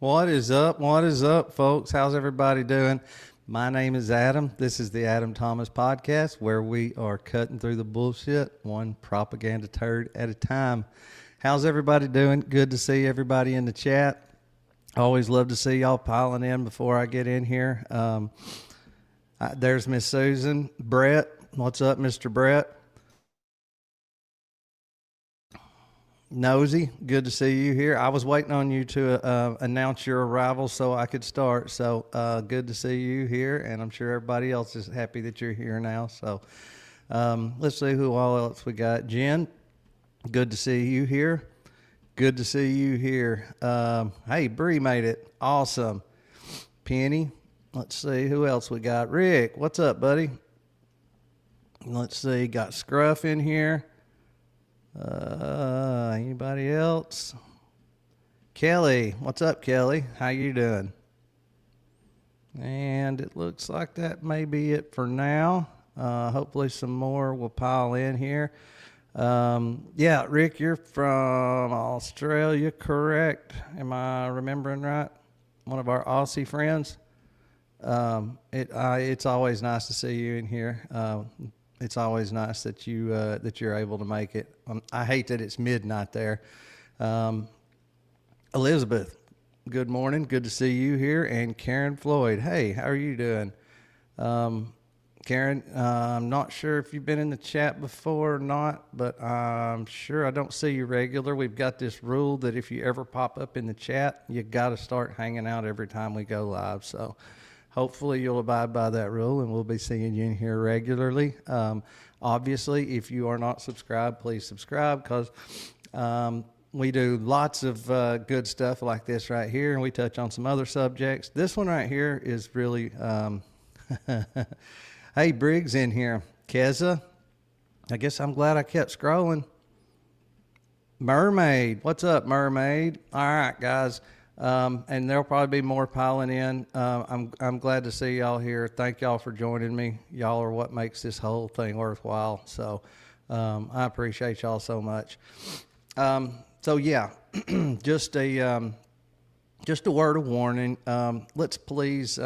What is up? What is up, folks? How's everybody doing? My name is Adam. This is the Adam Thomas Podcast, where we are cutting through the bullshit one propaganda turd at a time. How's everybody doing? Good to see everybody in the chat. Always love to see y'all piling in before I get in here. There's Miss Susan. Brett, what's up, Mr. Brett? Nosy, good to see you here. I was waiting on you to announce your arrival so I could start. So good to see you here, and I'm sure everybody else is happy that you're here now. So let's see who all else we got. Jen, good to see you here. Good to see you here. Hey, Bree made it. Awesome. Penny, let's see who else we got. Rick, what's up, buddy? Let's see, got Scruff in here. Anybody else? Kelly, what's up, Kelly? How you doing? And it looks like that may be it for now. Hopefully some more will pile in here. Yeah, Rick, you're from Australia, correct? Am I remembering right? One of our Aussie friends. It's always nice to see you in here. It's always nice that you're able to make it. I hate that it's midnight there. Elizabeth, good morning. Good to see you here. And Karen Floyd, hey, how are you doing? Karen, I'm not sure if you've been in the chat before or not, but I'm sure I don't see you regular. We've got this rule that if you ever pop up in the chat, you got to start hanging out every time we go live. So hopefully you'll abide by that rule, and we'll be seeing you in here regularly. Obviously, if you are not subscribed, please subscribe, because we do lots of good stuff like this right here, and we touch on some other subjects. This one right here is really... Hey, Briggs in here. Keza, I guess I'm glad I kept scrolling. Mermaid, what's up, Mermaid? All right, guys. And there'll probably be more piling in. I'm glad to see y'all here. Thank y'all for joining me. Y'all are what makes this whole thing worthwhile. So I appreciate y'all so much. So yeah, just a word of warning. Let's please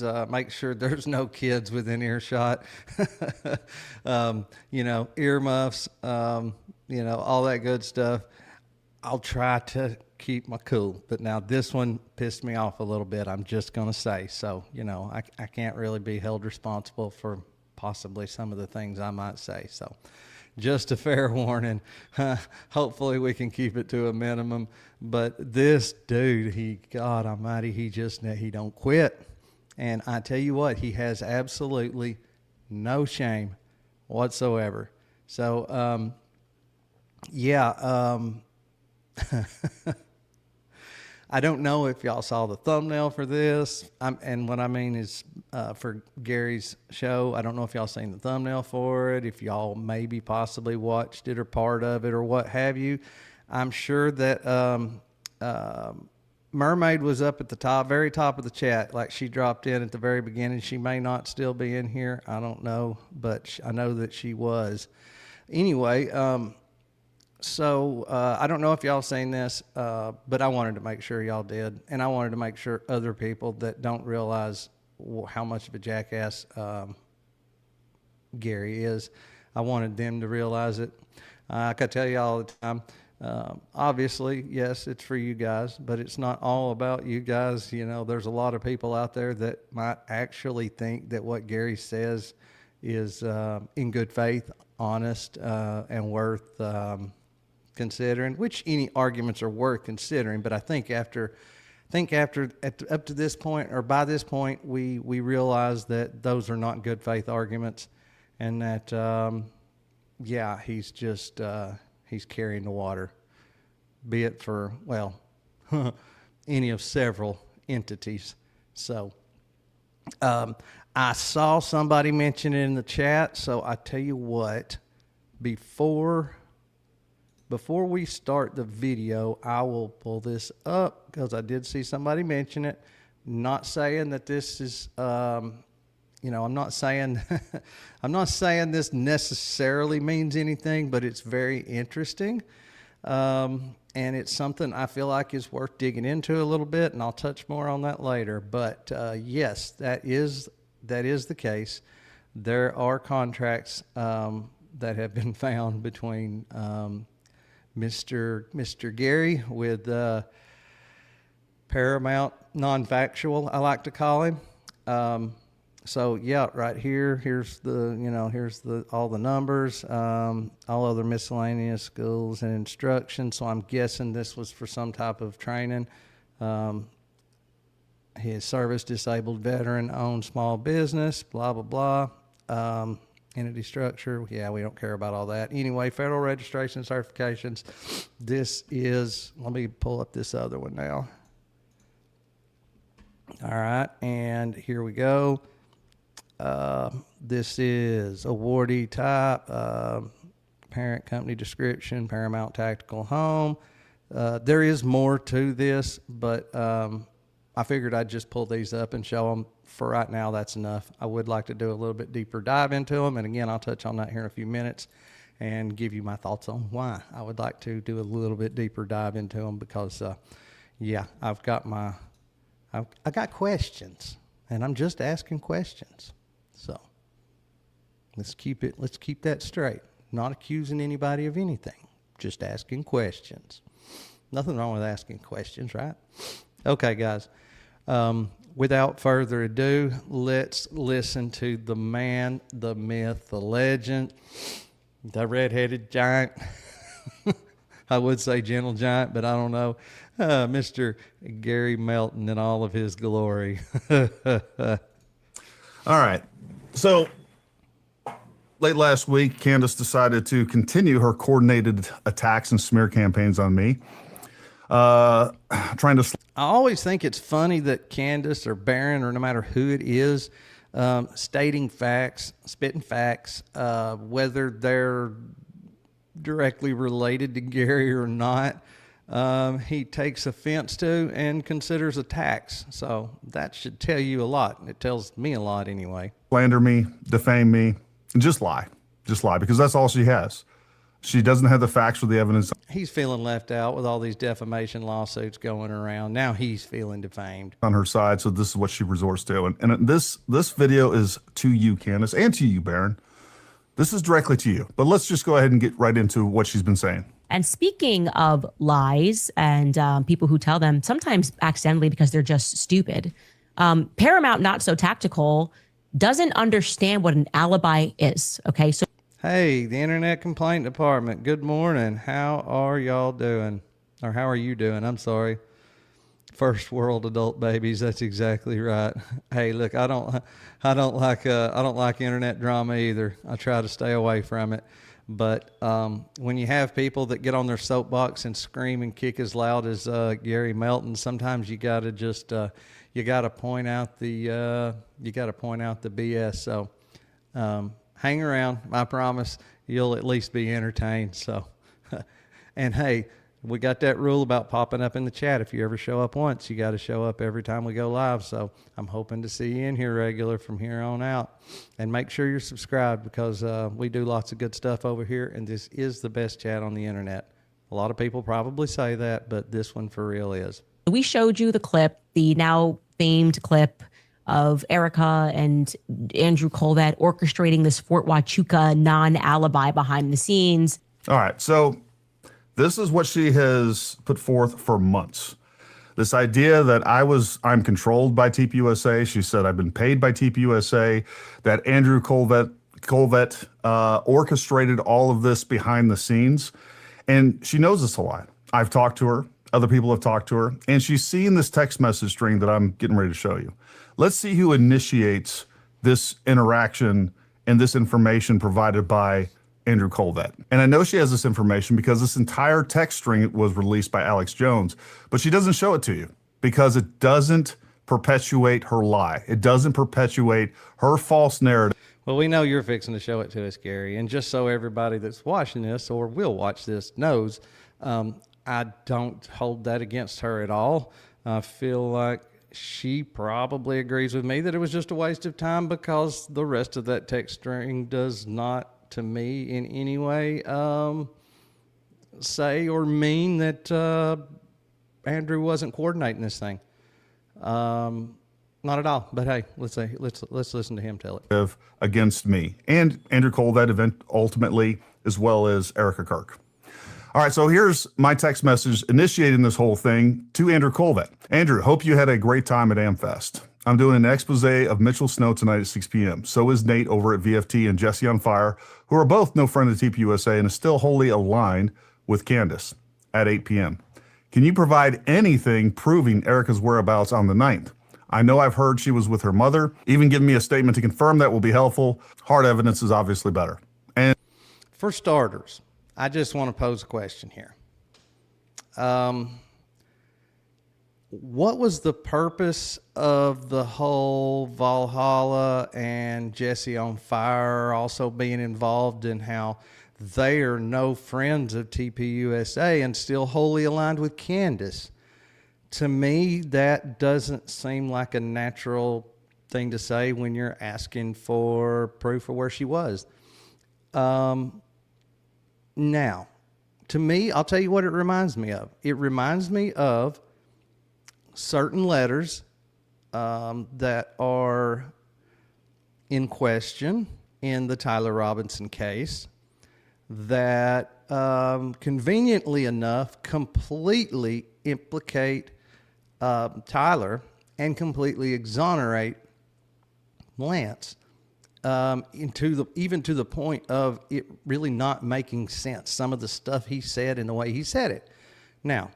make sure there's no kids within earshot. Earmuffs, all that good stuff. I'll try to keep my cool, but now this one pissed me off a little bit, I'm just going to say. So, I can't really be held responsible for possibly some of the things I might say. So just a fair warning. Hopefully we can keep it to a minimum, but this dude, God almighty, he don't quit. And I tell you what, he has absolutely no shame whatsoever. So, I don't know if y'all saw the thumbnail for this. And what I mean is for Gary's show, I don't know if y'all seen the thumbnail for it, if y'all maybe possibly watched it or part of it or what have you. I'm sure that Mermaid was up at the top, very top of the chat. Like, she dropped in at the very beginning. She may not still be in here. I don't know, but I know that she was. Anyway, So I don't know if y'all seen this, but I wanted to make sure y'all did. And I wanted to make sure other people that don't realize how much of a jackass Gary is, I wanted them to realize it. I can tell you all the time, obviously, yes, it's for you guys, but it's not all about you guys. There's a lot of people out there that might actually think that what Gary says is in good faith, honest, and worth considering, which any arguments are worth considering. But I think up to this point, or by this point, we realize that those are not good faith arguments, and that he's just he's carrying the water, be it for any of several entities. So I saw somebody mention it in the chat, so I tell you what, before we start the video, I will pull this up because I did see somebody mention it. Not saying that this is, I'm not saying, I'm not saying this necessarily means anything, but it's very interesting. And it's something I feel like is worth digging into a little bit, and I'll touch more on that later. But yes, that is the case. There are contracts that have been found between Mr. Gary with Paramount Non-Factual, I like to call him. So yeah, right here, here's all the numbers, all other miscellaneous schools and instruction. So I'm guessing this was for some type of training. His service disabled veteran owned small business, blah, blah, blah. Entity structure. Yeah, we don't care about all that. Anyway, federal registration certifications. This is, let me pull up this other one now. All right, and here we go. This is awardee type, parent company description, Paramount Tactical Home. There is more to this, but I figured I'd just pull these up and show them. For right now, that's enough. I would like to do a little bit deeper dive into them, and again, I'll touch on that here in a few minutes and give you my thoughts on why I would like to do a little bit deeper dive into them, because yeah, I got questions, and I'm just asking questions. So let's keep that straight. Not accusing anybody of anything, just asking questions. Nothing wrong with asking questions, right? Okay, guys. Without further ado, let's listen to the man, the myth, the legend, the red-headed giant. I would say gentle giant, but I don't know. Mr. Gary Melton in all of his glory. All right. So late last week, Candace decided to continue her coordinated attacks and smear campaigns on me. Trying to... I always think it's funny that Candace or Barron, or no matter who it is, stating facts, spitting facts, whether they're directly related to Gary or not, he takes offense to and considers attacks. So that should tell you a lot. It tells me a lot anyway. Slander me, defame me, and just lie, because that's all she has. She doesn't have the facts or the evidence. He's feeling left out with all these defamation lawsuits going around. Now he's feeling defamed On her side, so this is what she resorts to. And this video is to you, Candace, and to you, Barron. This is directly to you. But let's just go ahead and get right into what she's been saying. And speaking of lies and people who tell them, sometimes accidentally because they're just stupid, Paramount Not So Tactical doesn't understand what an alibi is, okay? So. Hey, the Internet Complaint Department, good morning. How are y'all doing? Or how are you doing? I'm sorry. First world adult babies, that's exactly right. Hey, look, I don't like internet drama either. I try to stay away from it. But when you have people that get on their soapbox and scream and kick as loud as Gary Melton, sometimes you got to just you got to point out the BS. So hang around. I promise you'll at least be entertained. So, and hey, we got that rule about popping up in the chat. If you ever show up once, you got to show up every time we go live. So I'm hoping to see you in here regular from here on out. And make sure you're subscribed, because we do lots of good stuff over here, and this is the best chat on the internet. A lot of people probably say that, but this one for real is. We showed you the clip, the now famed clip of Erica and Andrew Colvett orchestrating this Fort Huachuca non-alibi behind the scenes. All right, so this is what she has put forth for months. This idea that I'm controlled by TPUSA. She said I've been paid by TPUSA, that Andrew Colvett orchestrated all of this behind the scenes. And she knows it's a lie. I've talked to her. Other people have talked to her. And she's seen this text message string that I'm getting ready to show you. Let's see who initiates this interaction and this information provided by Andrew Colvett. And I know she has this information because this entire text string was released by Alex Jones, but she doesn't show it to you because it doesn't perpetuate her lie. It doesn't perpetuate her false narrative. Well, we know you're fixing to show it to us, Gary. And just so everybody that's watching this or will watch this knows, I don't hold that against her at all. I feel like she probably agrees with me that it was just a waste of time, because the rest of that text string does not, to me in any way, say or mean that Andrew wasn't coordinating this thing. Not at all. But hey, let's listen to him tell it. Against me and Andrew Cole, that event ultimately, as well as Erica Kirk. All right, so here's my text message initiating this whole thing to Andrew Colvett. Andrew, hope you had a great time at AmFest. I'm doing an expose of Mitchell Snow tonight at 6 p.m. So is Nate over at VFT and Jesse on Fire, who are both no friend of TPUSA and is still wholly aligned with Candace at 8 p.m. Can you provide anything proving Erica's whereabouts on the 9th? I know I've heard she was with her mother. Even give me a statement to confirm that will be helpful. Hard evidence is obviously better. And For starters, I just want to pose a question here. What was the purpose of the whole Valhalla and Jesse on Fire also being involved in how they are no friends of TPUSA and still wholly aligned with Candace? To me, that doesn't seem like a natural thing to say when you're asking for proof of where she was. Now, to me, I'll tell you what it reminds me of. It reminds me of certain letters that are in question in the Tyler Robinson case that conveniently enough completely implicate Tyler and completely exonerate Lance, even to the point of it really not making sense. Some of the stuff he said and the way he said it. Now,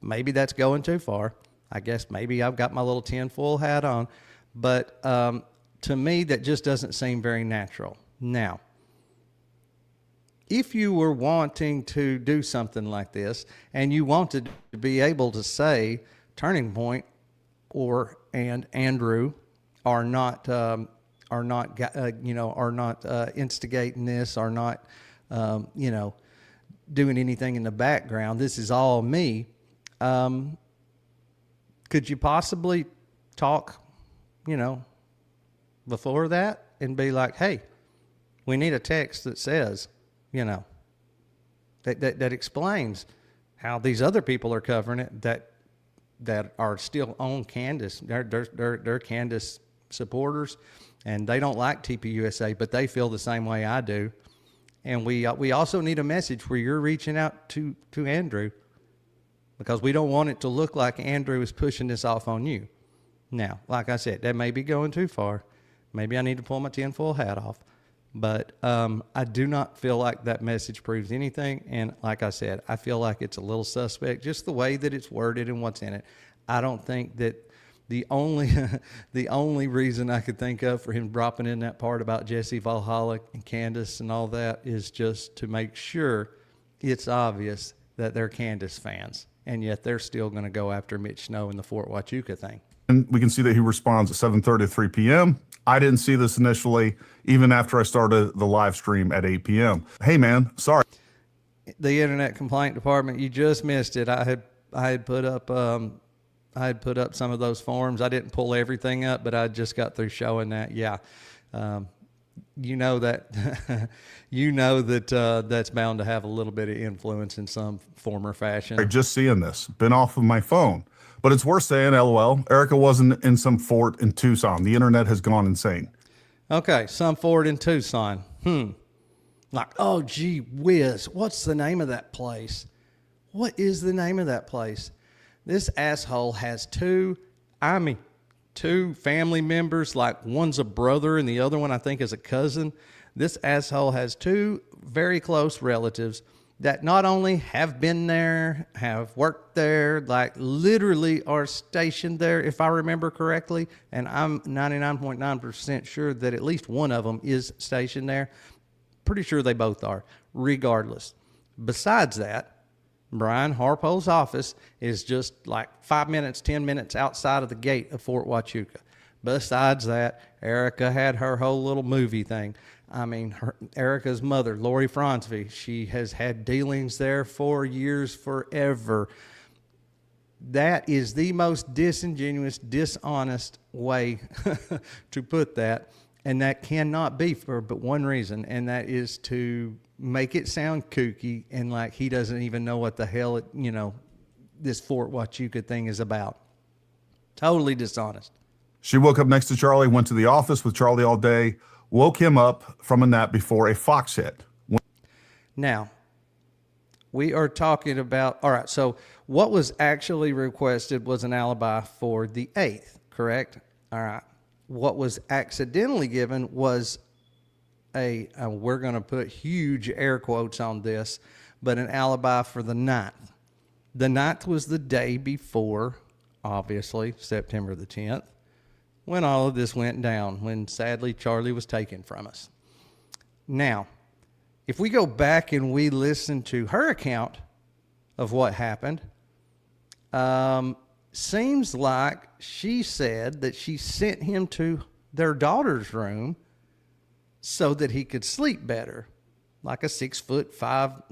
maybe that's going too far. I guess maybe I've got my little tinfoil hat on, but to me that just doesn't seem very natural. Now, if you were wanting to do something like this and you wanted to be able to say Turning Point and Andrew are not instigating this, are not doing anything in the background. This is all me. Could you possibly talk, before that and be like, hey, we need a text that says, that explains how these other people are covering it that are still on Candace. They're Candace supporters, and they don't like TPUSA, but they feel the same way I do. And we also need a message where you're reaching out to Andrew, because we don't want it to look like Andrew is pushing this off on you. Now, like I said, that may be going too far. Maybe I need to pull my tinfoil hat off. But I do not feel like that message proves anything. And like I said, I feel like it's a little suspect, just the way that it's worded and what's in it. I don't think that the only reason I could think of for him dropping in that part about Jesse Valhalla and Candace and all that is just to make sure it's obvious that they're Candace fans. And yet they're still going to go after Mitch Snow and the Fort Huachuca thing. And we can see that he responds at 7:30 to 3 p.m. I didn't see this initially, even after I started the live stream at 8 p.m. Hey, man, sorry. The Internet Complaint Department, you just missed it. I had put up some of those forms. I didn't pull everything up, but I just got through showing that. Yeah, that's bound to have a little bit of influence in some form or fashion. Just seeing this, been off of my phone. But it's worth saying, LOL, Erica wasn't in some fort in Tucson. The internet has gone insane. Okay, some fort in Tucson. Like, oh, gee whiz, what's the name of that place? What is the name of that place? This asshole has two family members, like one's a brother and the other one I think is a cousin. This asshole has two very close relatives that not only have been there, have worked there, like literally are stationed there, if I remember correctly. And I'm 99.9% sure that at least one of them is stationed there. Pretty sure they both are, regardless. Besides that, Brian Harpo's office is just like 5 minutes, 10 minutes outside of the gate of Fort Huachuca. Besides that, Erica had her whole little movie thing. I mean, Erica's mother, Lori Fronsby, she has had dealings there for years, forever. That is the most disingenuous, dishonest way to put that. And that cannot be for but one reason, and that is to make it sound kooky and like he doesn't even know what the hell this Fort Huachuca thing is about. Totally dishonest. She woke up next to Charlie, went to the office with Charlie all day, woke him up from a nap before a fox hit. Now, we are talking about, all right, so what was actually requested was an alibi for the 8th, correct? All right. What was accidentally given was we're going to put huge air quotes on this, but an alibi for the 9th. The 9th was the day before, obviously, September the 10th, when all of this went down, when sadly Charlie was taken from us. Now, if we go back and we listen to her account of what happened, seems like she said that she sent him to their daughter's room so that he could sleep better. Like a 6'5",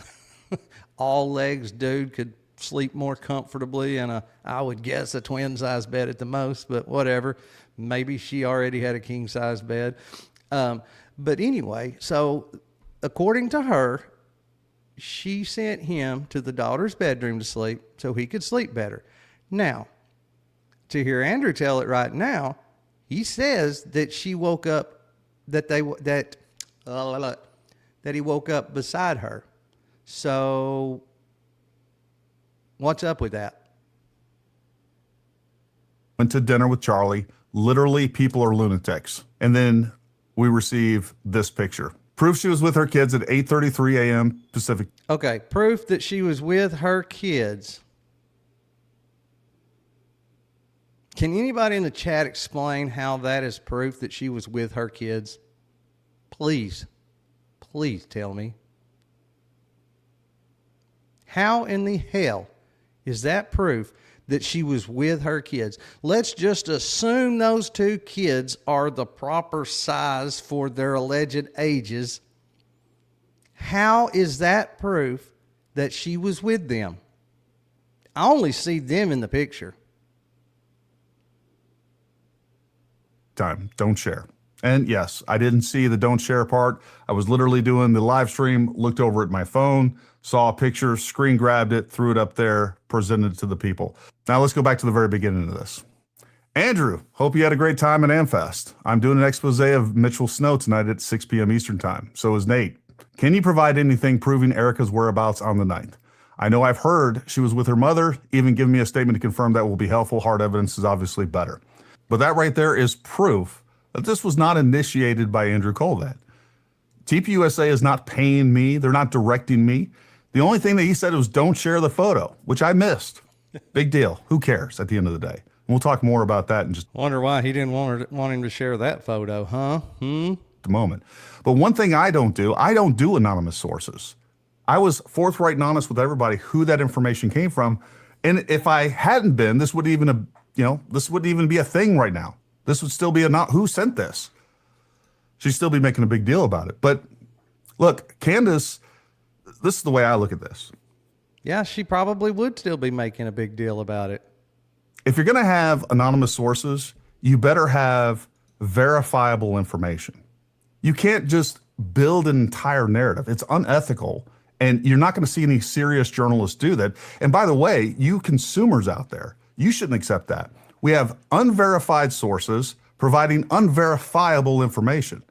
all legs dude could sleep more comfortably in I would guess a twin size bed at the most, but whatever. Maybe she already had a king size bed. But anyway, so according to her, she sent him to the daughter's bedroom to sleep so he could sleep better. Now, to hear Andrew tell it right now, he says that she woke up, that he woke up beside her. So, what's up with that? Went to dinner with Charlie. Literally, people are lunatics. And then we receive this picture. Proof she was with her kids at 8:33 a.m. Pacific. Okay, proof that she was with her kids. Can anybody in the chat explain how that is proof that she was with her kids? Please tell me. How in the hell is that proof that she was with her kids? Let's just assume those two kids are the proper size for their alleged ages. How is that proof that she was with them? I only see them in the picture. Time. Don't share. And yes, I didn't see the don't share part. I was literally doing the live stream, looked over at my phone, saw a picture, screen grabbed it, threw it up there, presented it to the people. Now let's go back to the very beginning of this. Andrew, hope you had a great time at AmFest. I'm doing an expose of Mitchell Snow tonight at 6 p.m. Eastern time. So is Nate. Can you provide anything proving Erica's whereabouts on the 9th? I know I've heard she was with her mother, even giving me a statement to confirm that will be helpful. Hard evidence is obviously better. But that right there is proof that this was not initiated by Andrew Colvat. TPUSA is not paying me. They're not directing me. The only thing that he said was don't share the photo, which I missed. Big deal. Who cares at the end of the day? And we'll talk more about that in just Wonder why he didn't want him to share that photo, huh? a moment. But one thing I don't do anonymous sources. I was forthright and honest with everybody who that information came from. And if I hadn't been, this wouldn't even be a thing right now. This would still be who sent this? She'd still be making a big deal about it. But look, Candace, this is the way I look at this. Yeah, she probably would still be making a big deal about it. If you're going to have anonymous sources, you better have verifiable information. You can't just build an entire narrative. It's unethical, and you're not going to see any serious journalists do that. And by the way, you consumers out there, you shouldn't accept that. We have unverified sources providing unverifiable information.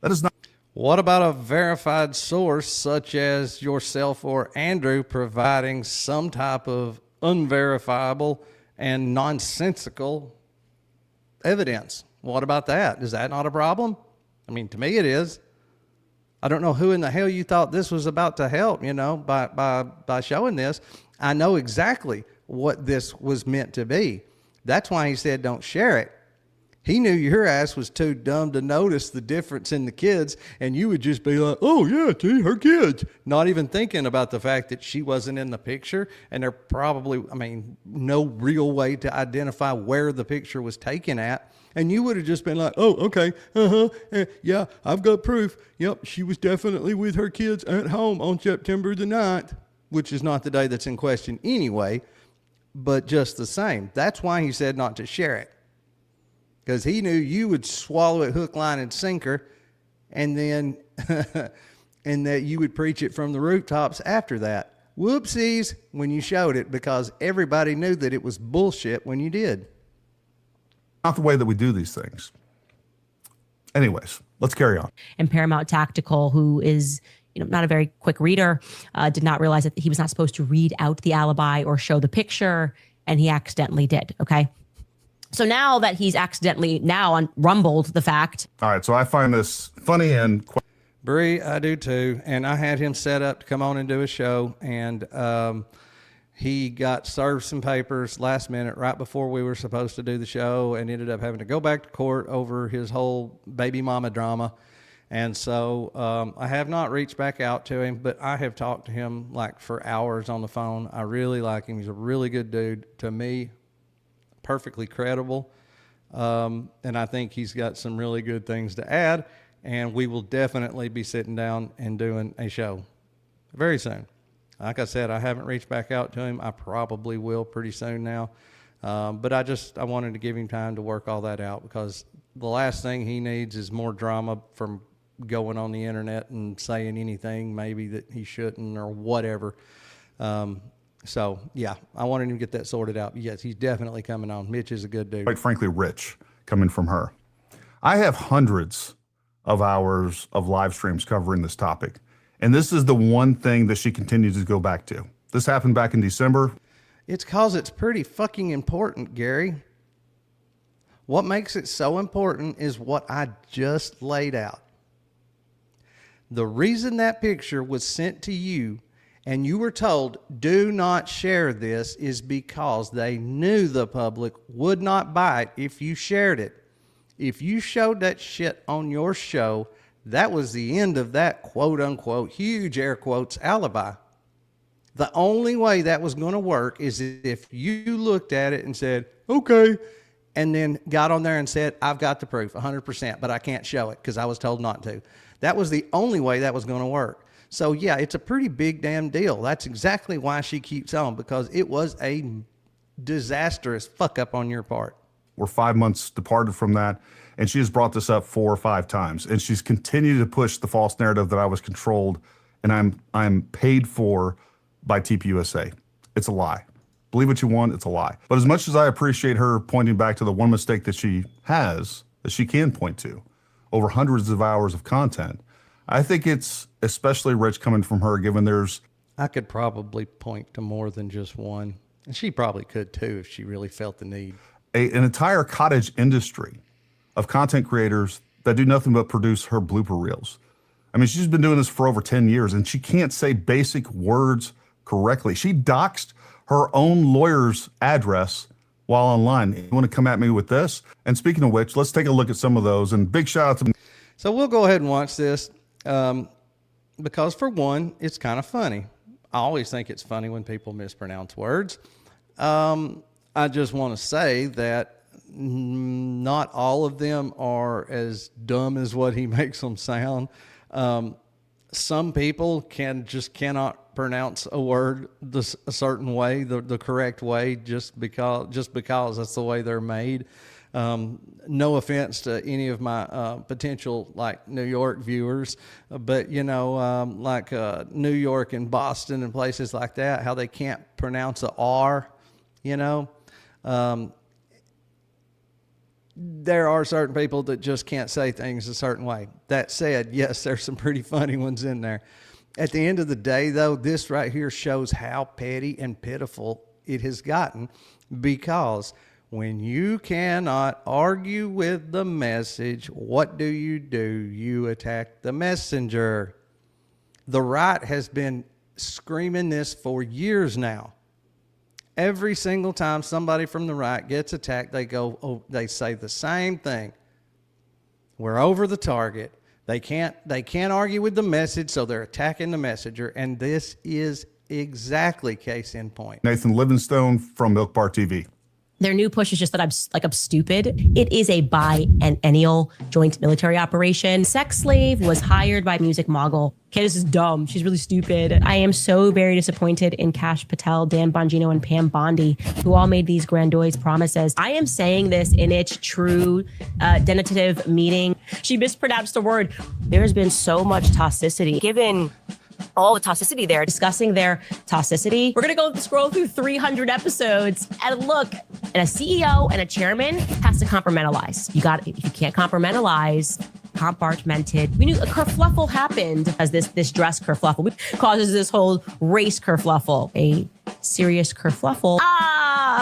That is not. What about a verified source such as yourself or Andrew providing some type of unverifiable and nonsensical evidence? What about that? Is that not a problem? I mean, to me it is. I don't know who in the hell you thought this was about to help, by showing this. I know exactly what this was meant to be. That's why he said don't share it. He knew your ass was too dumb to notice the difference in the kids, and you would just be like, oh, yeah, gee, her kids. Not even thinking about the fact that she wasn't in the picture, and there probably, no real way to identify where the picture was taken at. And you would have just been like, oh, okay, yeah, I've got proof. Yep, she was definitely with her kids at home on September the 9th, which is not the day that's in question anyway, but just the same. That's why he said not to share it. because he knew you would swallow it hook, line, and sinker, and then and that you would preach it from the rooftops after that. Whoopsies when you showed it, because everybody knew that it was bullshit when you did. Not the way that we do these things. Anyways, let's carry on. And Paramount Tactical, who is not a very quick reader, did not realize that he was not supposed to read out the alibi or show the picture, and he accidentally did. Okay. So now that he's accidentally rumbled the fact. All right. So I find this funny and Bree, I do too. And I had him set up to come on and do a show, and he got served some papers last minute right before we were supposed to do the show, and ended up having to go back to court over his whole baby mama drama. And so I have not reached back out to him, but I have talked to him like for hours on the phone. I really like him. He's a really good dude. To me, perfectly credible. And I think he's got some really good things to add. And we will definitely be sitting down and doing a show very soon. Like I said, I haven't reached back out to him. I probably will pretty soon now. But I wanted to give him time to work all that out, because the last thing he needs is more drama from going on the internet and saying anything maybe that he shouldn't or whatever. So yeah, I wanted him to get that sorted out. Yes, he's definitely coming on. Mitch is a good dude. quite frankly rich coming from her. I have hundreds of hours of live streams covering this topic, and this is the one thing that she continues to go back to. This happened back in December. It's cause it's pretty fucking important, Gary. What makes it so important is what I just laid out. The reason that picture was sent to you and you were told, do not share this, is because they knew the public would not buy it if you shared it. If you showed that shit on your show, that was the end of that quote unquote huge air quotes alibi. The only way that was going to work is if you looked at it and said, okay, and then got on there and said, I've got the proof 100%, but I can't show it because I was told not to. That was the only way that was going to work. So yeah, it's a pretty big damn deal. That's exactly why she keeps on, because it was a disastrous fuck up on your part. We're 5 months departed from that, and she has brought this up 4 or 5 times, and she's continued to push the false narrative that I was controlled and I'm paid for by TPUSA. It's a lie. Believe what you want, it's a lie. But as much as I appreciate her pointing back to the one mistake that she has, that she can point to, over hundreds of hours of content, I think it's especially rich coming from her, given there's... I could probably point to more than just one. And she probably could too if she really felt the need. An entire cottage industry of content creators that do nothing but produce her blooper reels. I mean, she's been doing this for over 10 years, and she can't say basic words correctly. She doxed her own lawyer's address while online. You want to come at me with this? And speaking of which, let's take a look at some of those. And big shout out to... So we'll go ahead and watch this because, for one, it's kind of funny. I always think it's funny when people mispronounce words. I just want to say that not all of them are as dumb as what he makes them sound. Some people cannot pronounce a word a certain way, the correct way, just because that's the way they're made. No offense to any of my potential like New York viewers, but like New York and Boston and places like that, how they can't pronounce a R, there are certain people that just can't say things a certain way. That said, yes, there's some pretty funny ones in there. At the end of the day, though, this right here shows how petty and pitiful it has gotten, because when you cannot argue with the message, what do? You attack the messenger. The right has been screaming this for years now. Every single time somebody from the right gets attacked, they say the same thing. We're over the target. They can't argue with the message, so they're attacking the messenger. And this is exactly case in point. Nathan Livingstone from Milk Bar TV. Their new push is just that I'm stupid. It is a biennial joint military operation. Sex slave was hired by music mogul. Candace is dumb. She's really stupid. I am so very disappointed in Kash Patel, Dan Bongino, and Pam Bondi, who all made these grandiose promises. I am saying this in its true denotative meaning. She mispronounced the word. There's been so much toxicity given all the toxicity there, discussing their toxicity. We're going to go scroll through 300 episodes and look, and a CEO and a chairman has to compartmentalize. If you can't compartmentalize, compartmented. We knew a kerfluffle happened as this dress kerfluffle causes this whole race kerfluffle. A serious kerfluffle.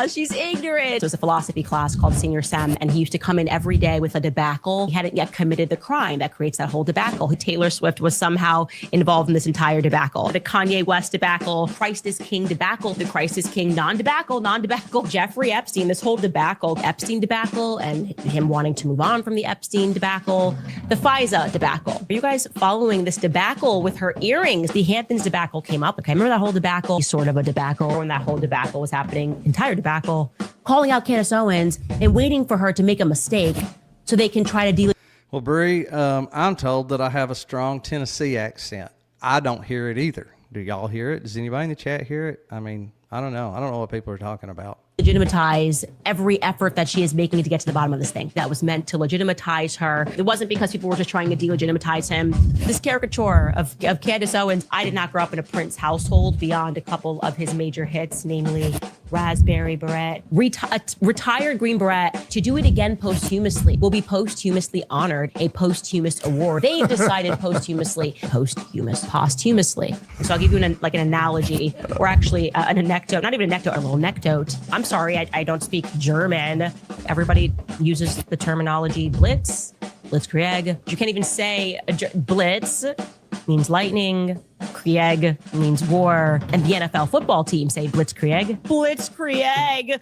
She's ignorant. It was a philosophy class called Senior Sem, and he used to come in every day with a debacle. He hadn't yet committed the crime that creates that whole debacle. Taylor Swift was somehow involved in this entire debacle. The Kanye West debacle, Christ is King debacle, the Christ is King non-debacle, Jeffrey Epstein, this whole debacle, Epstein debacle, and him wanting to move on from the Epstein debacle, the FISA debacle. Are you guys following this debacle with her earrings? The Hamptons debacle came up. Okay, remember that whole debacle? Sort of a debacle. When that whole debacle was happening, entire debacle, calling out Candace Owens and waiting for her to make a mistake so they can try to deal. Well, Bree, I'm told that I have a strong Tennessee accent. I don't hear it either. Do y'all hear it? Does anybody in the chat hear it? I mean, I don't know. I don't know what people are talking about. Legitimatize every effort that she is making to get to the bottom of this thing. That was meant to legitimatize her. It wasn't because people were just trying to delegitimize him. This caricature of Candace Owens, I did not grow up in a Prince household beyond a couple of his major hits, namely Raspberry Beret, retired Green Beret. To do it again posthumously will be posthumously honored, a posthumous award. They decided posthumously. So I'll give you an analogy, or actually an anecdote, not even an anecdote, a little anecdote. I'm sorry, I don't speak German. Everybody uses the terminology blitz, blitzkrieg. You can't even say blitz means lightning, Krieg means war, and the NFL football team say blitzkrieg. Blitzkrieg!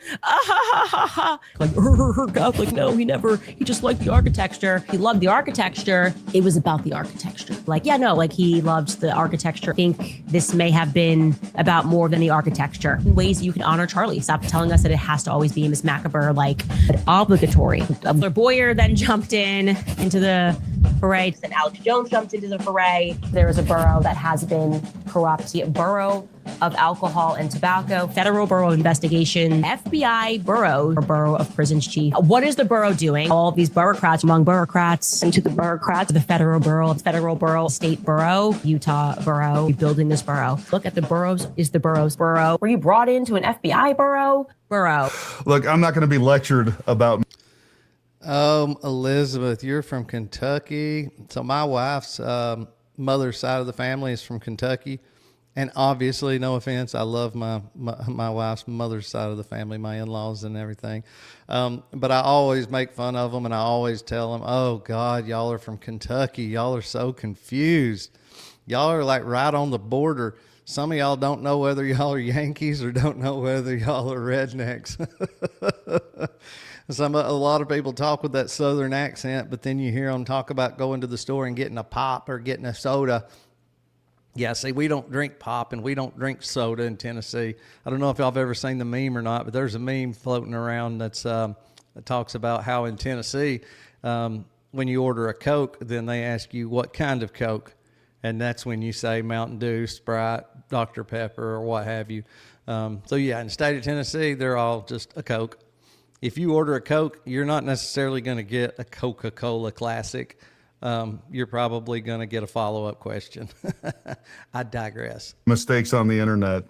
Like, no, he just liked the architecture. He loved the architecture. It was about the architecture. He loved the architecture. I think this may have been about more than the architecture. Ways you can honor Charlie. Stop telling us that it has to always be Miss Macabre, obligatory. Boyer then jumped into the foray, and Alex Jones jumped into the foray. There is a borough that has been corrupt. The Borough of Alcohol and Tobacco, Federal Bureau of Investigation, FBI Borough, or Borough of Prisons Chief. What is the borough doing? All of these bureaucrats, among bureaucrats, into the bureaucrats, the Federal Borough, State Borough, Utah Borough, building this borough. Look at the boroughs. Is the borough's borough? Were you brought into an FBI borough? Look, I'm not going to be lectured about. Elizabeth, you're from Kentucky. So my wife's mother's side of the family is from Kentucky. And obviously, no offense, I love my wife's mother's side of the family, my in-laws and everything. But I always make fun of them, and I always tell them, oh, God, y'all are from Kentucky. Y'all are so confused. Y'all are like right on the border. Some of y'all don't know whether y'all are Yankees or don't know whether y'all are rednecks. A lot of people talk with that Southern accent, but then you hear them talk about going to the store and getting a pop or getting a soda. Yeah, see, we don't drink pop and we don't drink soda in Tennessee. I don't know if y'all have ever seen the meme or not, but there's a meme floating around that talks about how in Tennessee, when you order a Coke, then they ask you what kind of Coke. And that's when you say Mountain Dew, Sprite, Dr. Pepper, or what have you. In the state of Tennessee, they're all just a Coke. If you order a Coke, you're not necessarily going to get a Coca-Cola Classic. You're probably going to get a follow-up question. I digress. Mistakes on the internet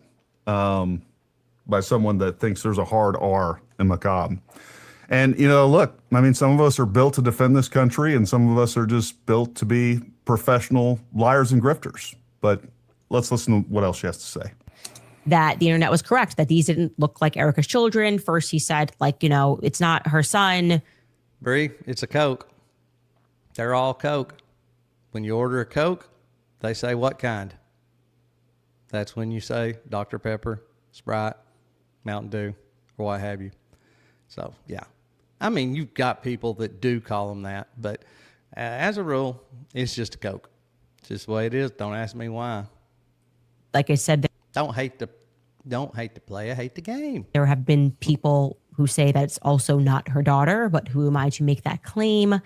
by someone that thinks there's a hard R in macabre. And, look, I mean, some of us are built to defend this country, and some of us are just built to be professional liars and grifters. But let's listen to what else she has to say. That the internet was correct, that these didn't look like Erica's children. First, he said, it's not her son. Bree, it's a Coke. They're all Coke. When you order a Coke, they say what kind. That's when you say Dr. Pepper, Sprite, Mountain Dew, or what have you. So, yeah. I mean, you've got people that do call them that, but as a rule, it's just a Coke. It's just the way it is. Don't ask me why. Like I said, Don't hate the player, hate the game. there have been people who say that it's also not her daughter, but who am I to make that claim?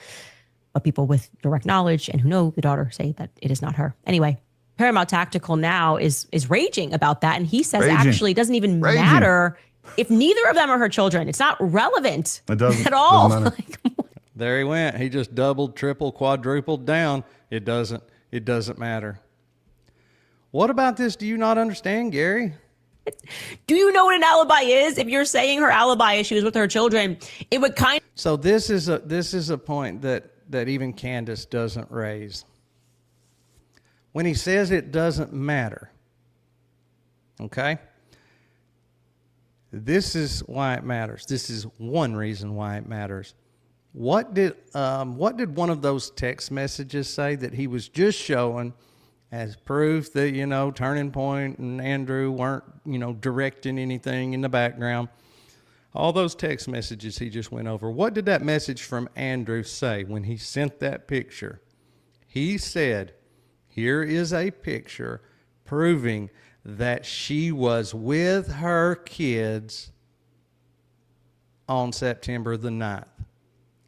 But people with direct knowledge and who know the daughter say that it is not her. Anyway, Paramount Tactical now is raging about that. And he says actually it doesn't even matter if neither of them are her children. It's not relevant at all. There he went. He just doubled, triple, quadrupled down. It doesn't matter. What about this? Do you not understand, Gary? Do you know what an alibi is? If you're saying her alibi is she was with her children, it would kind of. So this is a point that even Candace doesn't raise. When he says it doesn't matter, okay? This is why it matters. This is one reason why it matters. What did one of those text messages say that he was just showing as proof that, Turning Point and Andrew weren't, directing anything in the background? All those text messages he just went over. What did that message from Andrew say when he sent that picture? He said, here is a picture proving that she was with her kids on September the 9th.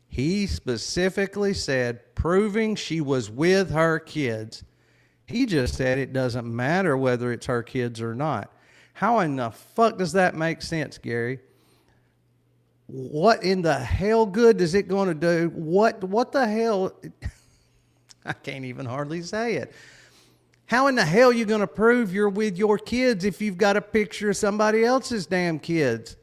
He specifically said, proving she was with her kids. He just said it doesn't matter whether it's her kids or not. How in the fuck does that make sense, Gary? What in the hell good is it going to do? What the hell? I can't even hardly say it. How in the hell are you going to prove you're with your kids if you've got a picture of somebody else's damn kids?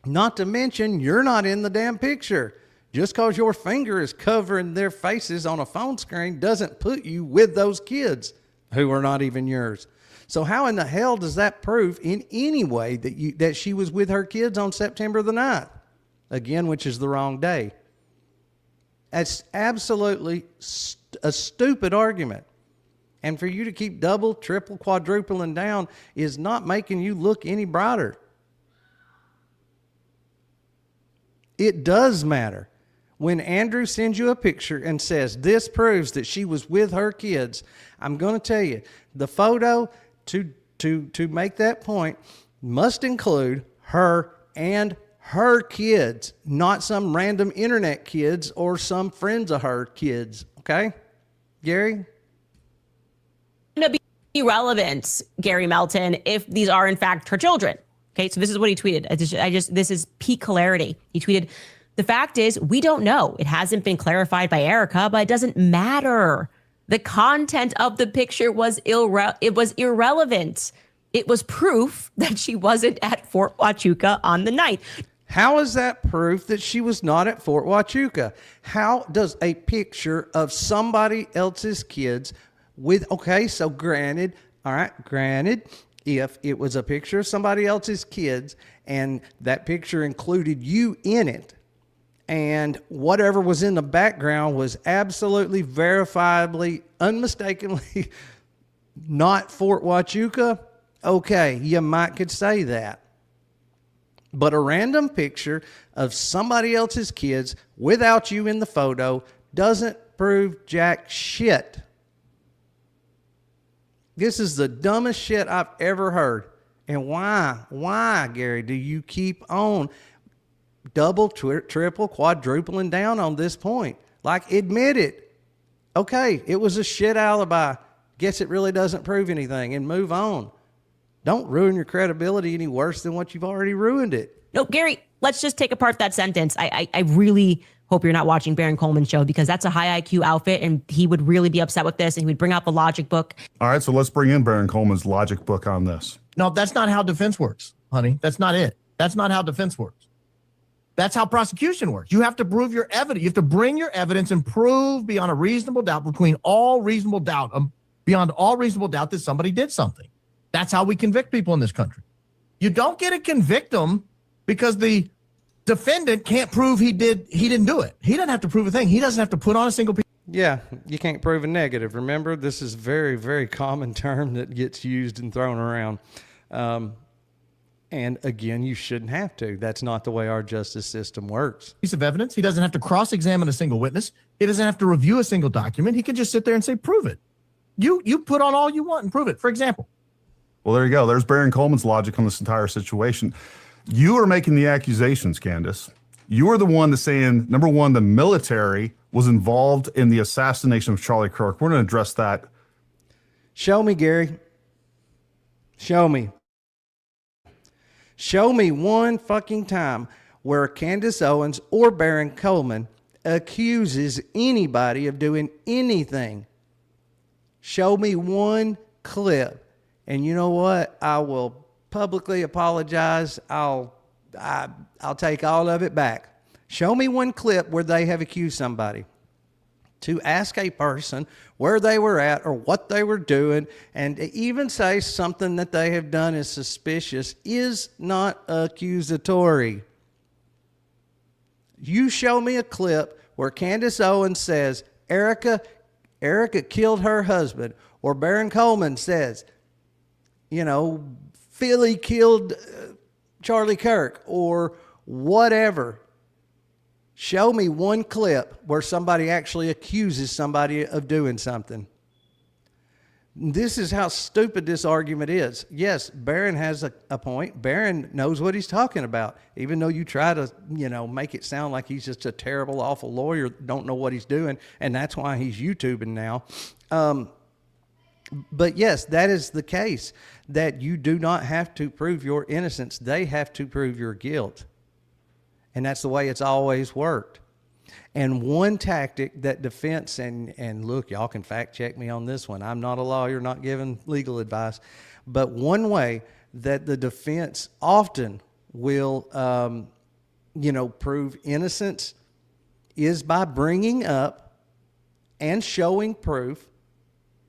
Not to mention, you're not in the damn picture. Just because your finger is covering their faces on a phone screen doesn't put you with those kids who are not even yours. So how in the hell does that prove in any way that she was with her kids on September the 9th? Again, which is the wrong day. That's absolutely a stupid argument. And for you to keep double, triple, quadrupling down is not making you look any brighter. It does matter. When Andrew sends you a picture and says, this proves that she was with her kids, I'm going to tell you, the photo to make that point must include her and her kids, not some random internet kids or some friends of her kids. Okay, Gary? Going to be relevant, Gary Melton, if these are in fact her children. Okay, so this is what he tweeted. This is peak clarity. He tweeted, the fact is, we don't know. It hasn't been clarified by Erica, but it doesn't matter. The content of the picture was irrelevant. It was proof that she wasn't at Fort Huachuca on the 9th. How is that proof that she was not at Fort Huachuca? How does a picture of somebody else's kids granted, if it was a picture of somebody else's kids and that picture included you in it, and whatever was in the background was absolutely, verifiably, unmistakably not Fort Huachuca, okay, you might could say that. But a random picture of somebody else's kids without you in the photo doesn't prove jack shit. This is the dumbest shit I've ever heard. And why, Gary, do you keep on double, triple, quadrupling down on this point? Like, admit it. Okay, it was a shit alibi. Guess it really doesn't prove anything, and move on. Don't ruin your credibility any worse than what you've already ruined it. No, Gary, let's just take apart that sentence. I really hope you're not watching Baron Coleman's show, because that's a high IQ outfit, and he would really be upset with this, and he would bring out the logic book. All right, so let's bring in Baron Coleman's logic book on this. No, that's not how defense works, honey. That's not it. That's not how defense works. That's how prosecution works. You have to prove your evidence. You have to bring your evidence and prove beyond a reasonable doubt, beyond all reasonable doubt that somebody did something. That's how we convict people in this country. You don't get to convict them because the defendant can't prove he didn't do it. He doesn't have to prove a thing. He doesn't have to put on a single piece. Yeah, you can't prove a negative. Remember, this is a very, very common term that gets used and thrown around. And again, you shouldn't have to. That's not the way our justice system works. Piece of evidence. He doesn't have to cross-examine a single witness. He doesn't have to review a single document. He can just sit there and say, prove it. You put on all you want and prove it. For example. Well, there you go. There's Baron Coleman's logic on this entire situation. You are making the accusations, Candace. You are the one that's saying, number one, the military was involved in the assassination of Charlie Kirk. We're going to address that. Show me, Gary. Show me. Show me one fucking time where Candace Owens or Baron Coleman accuses anybody of doing anything. Show me one clip. And you know what? I will publicly apologize. I'll take all of it back. Show me one clip where they have accused somebody. To ask a person where they were at or what they were doing, and to even say something that they have done is suspicious, is not accusatory. You show me a clip where Candace Owens says Erica killed her husband, or Baron Coleman says, Philly killed Charlie Kirk, or whatever. Show me one clip where somebody actually accuses somebody of doing something. This is how stupid this argument is. Yes, Barron has a point. Barron knows what he's talking about, even though you try to, make it sound like he's just a terrible, awful lawyer, don't know what he's doing, and that's why he's YouTubing now. But yes, that is the case, that you do not have to prove your innocence. They have to prove your guilt. And that's the way it's always worked. And one tactic that defense, and look, y'all can fact check me on this one. I'm not a lawyer, not giving legal advice. But one way that the defense often will, prove innocence is by bringing up and showing proof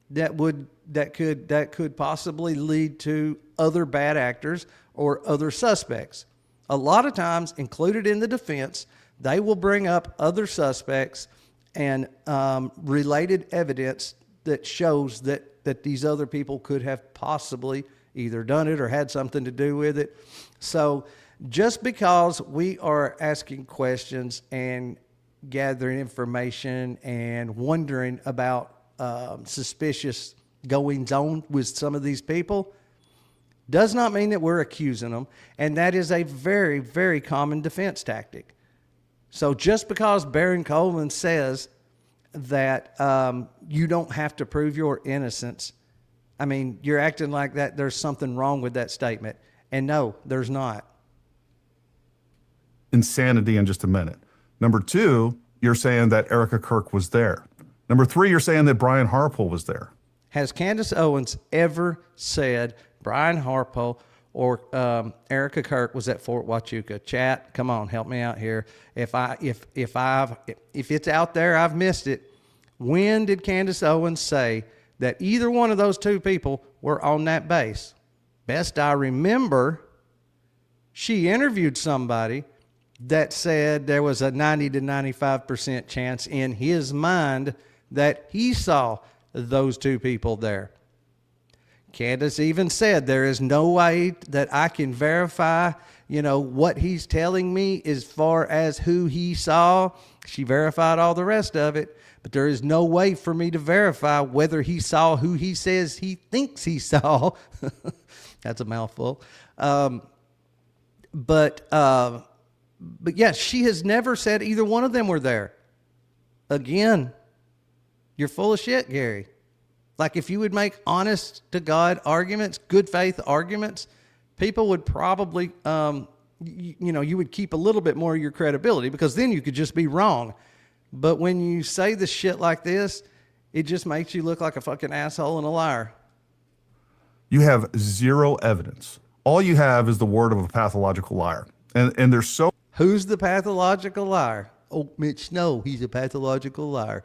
that could possibly lead to other bad actors or other suspects. A lot of times, included in the defense, they will bring up other suspects and related evidence that shows that these other people could have possibly either done it or had something to do with it. So just because we are asking questions and gathering information and wondering about suspicious goings on with some of these people does not mean that we're accusing them. And that is a very, very common defense tactic. So just because Baron Coleman says that you don't have to prove your innocence, I mean, you're acting like that there's something wrong with that statement. And no, there's not. Insanity in just a minute. Number two, you're saying that Erica Kirk was there. Number three, you're saying that Brian Harpole was there. Has Candace Owens ever said Brian Harpole or Erica Kirk was at Fort Huachuca? Chat, come on, help me out here. If it's out there, I've missed it. When did Candace Owens say that either one of those two people were on that base? Best I remember, she interviewed somebody that said there was a 90 to 95% chance in his mind that he saw those two people there. Candace even said there is no way that I can verify, what he's telling me as far as who he saw. She verified all the rest of it, but there is no way for me to verify whether he saw who he says he thinks he saw. That's a mouthful. But yes, she has never said either one of them were there. Again, you're full of shit, Gary. Like, if you would make honest to God arguments, good faith arguments, people would probably, you would keep a little bit more of your credibility, because then you could just be wrong. But when you say the shit like this, it just makes you look like a fucking asshole and a liar. You have zero evidence. All you have is the word of a pathological liar. And there's so... Who's the pathological liar? Oh, Mitch Snow, he's a pathological liar.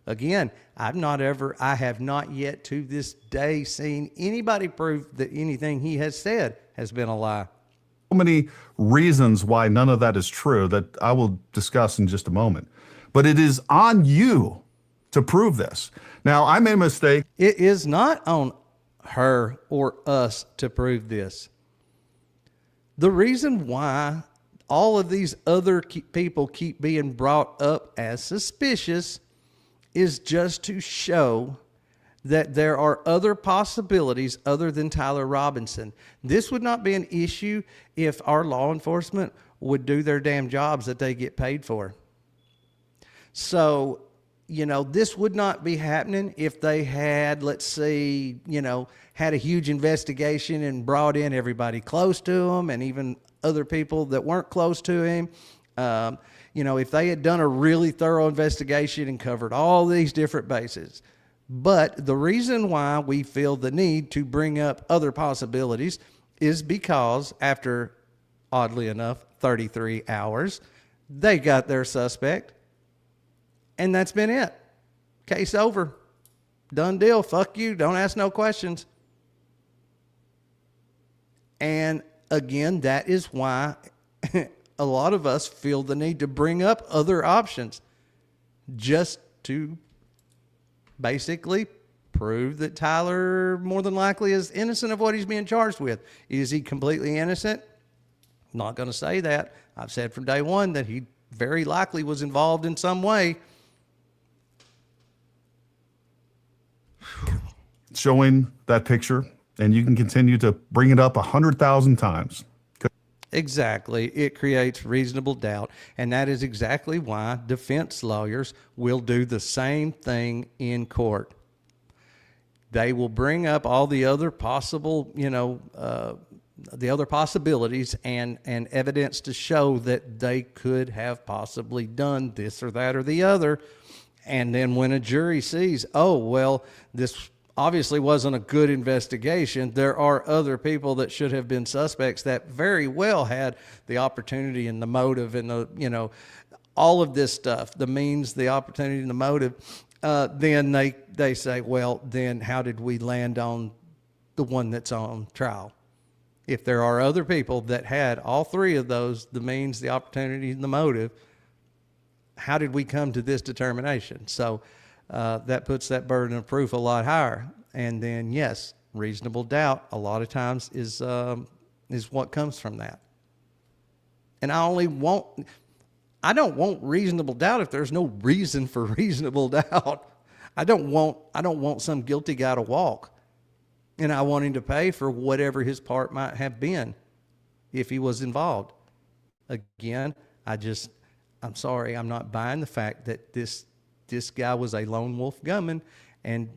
Again, I have not yet to this day seen anybody prove that anything he has said has been a lie. So many reasons why none of that is true that I will discuss in just a moment. But it is on you to prove this. Now, I made a mistake. It is not on her or us to prove this. The reason why all of these other people keep being brought up as suspicious is just to show that there are other possibilities other than Tyler Robinson. This would not be an issue if our law enforcement would do their damn jobs that they get paid for. So, you know, this would not be happening if they had, let's say, you know, had a huge investigation and brought in everybody close to him and even other people that weren't close to him. You know, if they had done a really thorough investigation and covered all these different bases. But the reason why we feel the need to bring up other possibilities is because after, oddly enough, 33 hours, they got their suspect. And that's been it. Case over. Done deal. Fuck you. Don't ask no questions. And again, that is why a lot of us feel the need to bring up other options just to basically prove that Tyler more than likely is innocent of what he's being charged with. Is he completely innocent? Not going to say that. I've said from day one that he very likely was involved in some way. Showing that picture, and you can continue to bring it up 100,000 times. Exactly. It creates reasonable doubt. And that is exactly why defense lawyers will do the same thing in court. They will bring up all the other possible, the other possibilities and evidence to show that they could have possibly done this or that or the other. And then when a jury sees, oh, well, this obviously wasn't a good investigation, there are other people that should have been suspects that very well had the opportunity and the motive and the, all of this stuff, the means, the opportunity and the motive, then they say, well, then how did we land on the one that's on trial? If there are other people that had all three of those, the means, the opportunity, and the motive, how did we come to this determination? So that puts that burden of proof a lot higher. And then, yes, reasonable doubt a lot of times is what comes from that. And I don't want reasonable doubt if there's no reason for reasonable doubt. I don't want some guilty guy to walk. And I want him to pay for whatever his part might have been if he was involved. Again, I'm sorry, I'm not buying the fact that this guy was a lone wolf gunman and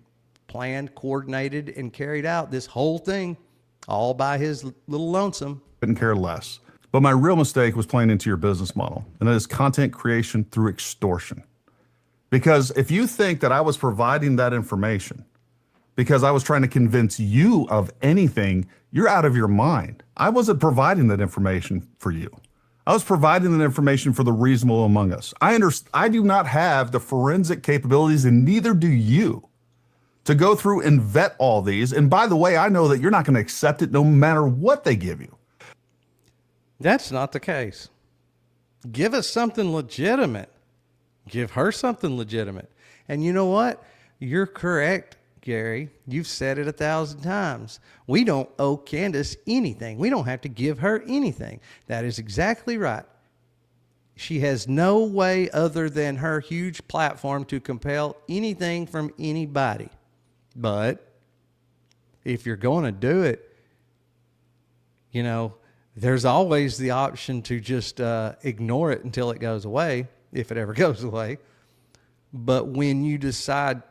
planned, coordinated, and carried out this whole thing all by his little lonesome. Couldn't care less. But my real mistake was playing into your business model, and that is content creation through extortion. Because if you think that I was providing that information because I was trying to convince you of anything, you're out of your mind. I wasn't providing that information for you. I was providing that information for the reasonable among us. I do not have the forensic capabilities, and neither do you, to go through and vet all these. And by the way, I know that you're not going to accept it no matter what they give you. That's not the case. Give us something legitimate. Give her something legitimate. And you know what? You're correct, Gary. You've said it 1,000 times. We don't owe Candace anything. We don't have to give her anything. That is exactly right. She has no way other than her huge platform to compel anything from anybody. But if you're going to do it, there's always the option to just ignore it until it goes away, if it ever goes away. But when you decide,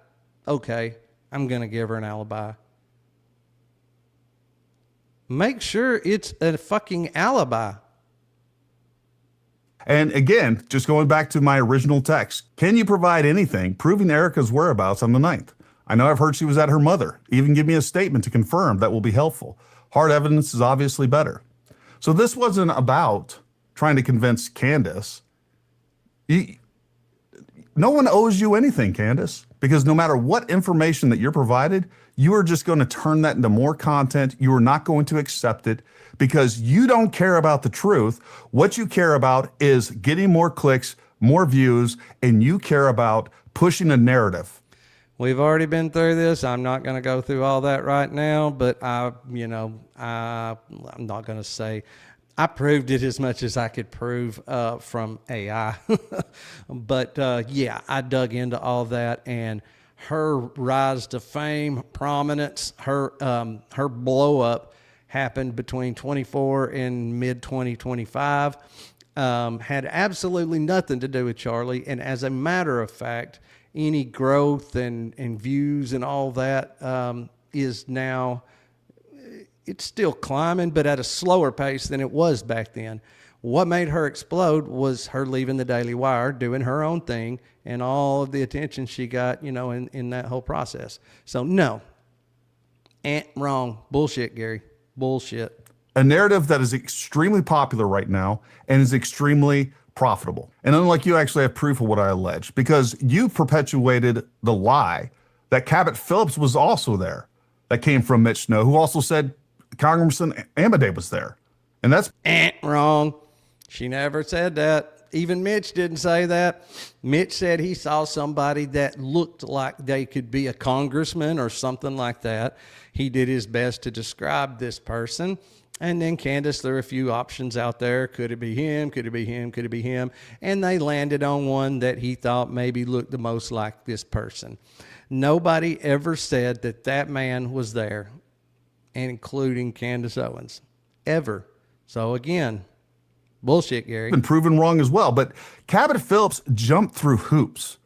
okay, I'm going to give her an alibi, make sure it's a fucking alibi. And again, just going back to my original text, can you provide anything proving Erica's whereabouts on the 9th? I know I've heard she was at her mother. Even give me a statement to confirm. That will be helpful. Hard evidence is obviously better. So this wasn't about trying to convince Candace. No one owes you anything, Candace, because no matter what information that you're provided, you are just going to turn that into more content. You are not going to accept it because you don't care about the truth. What you care about is getting more clicks, more views, and you care about pushing a narrative. We've already been through this. I'm not going to go through all that right now, but I'm not going to say I proved it as much as I could prove from AI. But yeah, I dug into all that, and her rise to fame, prominence, her blow up happened between 24 and mid 2025. Had absolutely nothing to do with Charlie. And as a matter of fact, any growth and views and all that is now, it's still climbing, but at a slower pace than it was back then. What made her explode was her leaving the Daily Wire, doing her own thing, and all of the attention she got, you know, in that whole process. So no, wrong. Bullshit, Gary. Bullshit. A narrative that is extremely popular right now and is extremely profitable. And unlike you, actually have proof of what I allege, because you perpetuated the lie that Cabot Phillips was also there. That came from Mitch Snow, who also said Congressman Amadei was there. And that's Wrong. She never said that. Even Mitch didn't say that. Mitch said he saw somebody that looked like they could be a congressman or something like that. He did his best to describe this person. And then Candace threw a few options out there. Could it be him? Could it be him? Could it be him? And they landed on one that he thought maybe looked the most like this person. Nobody ever said that that man was there, including Candace Owens, ever. So again, bullshit, Gary. been proven wrong as well. But Cabot Phillips jumped through hoops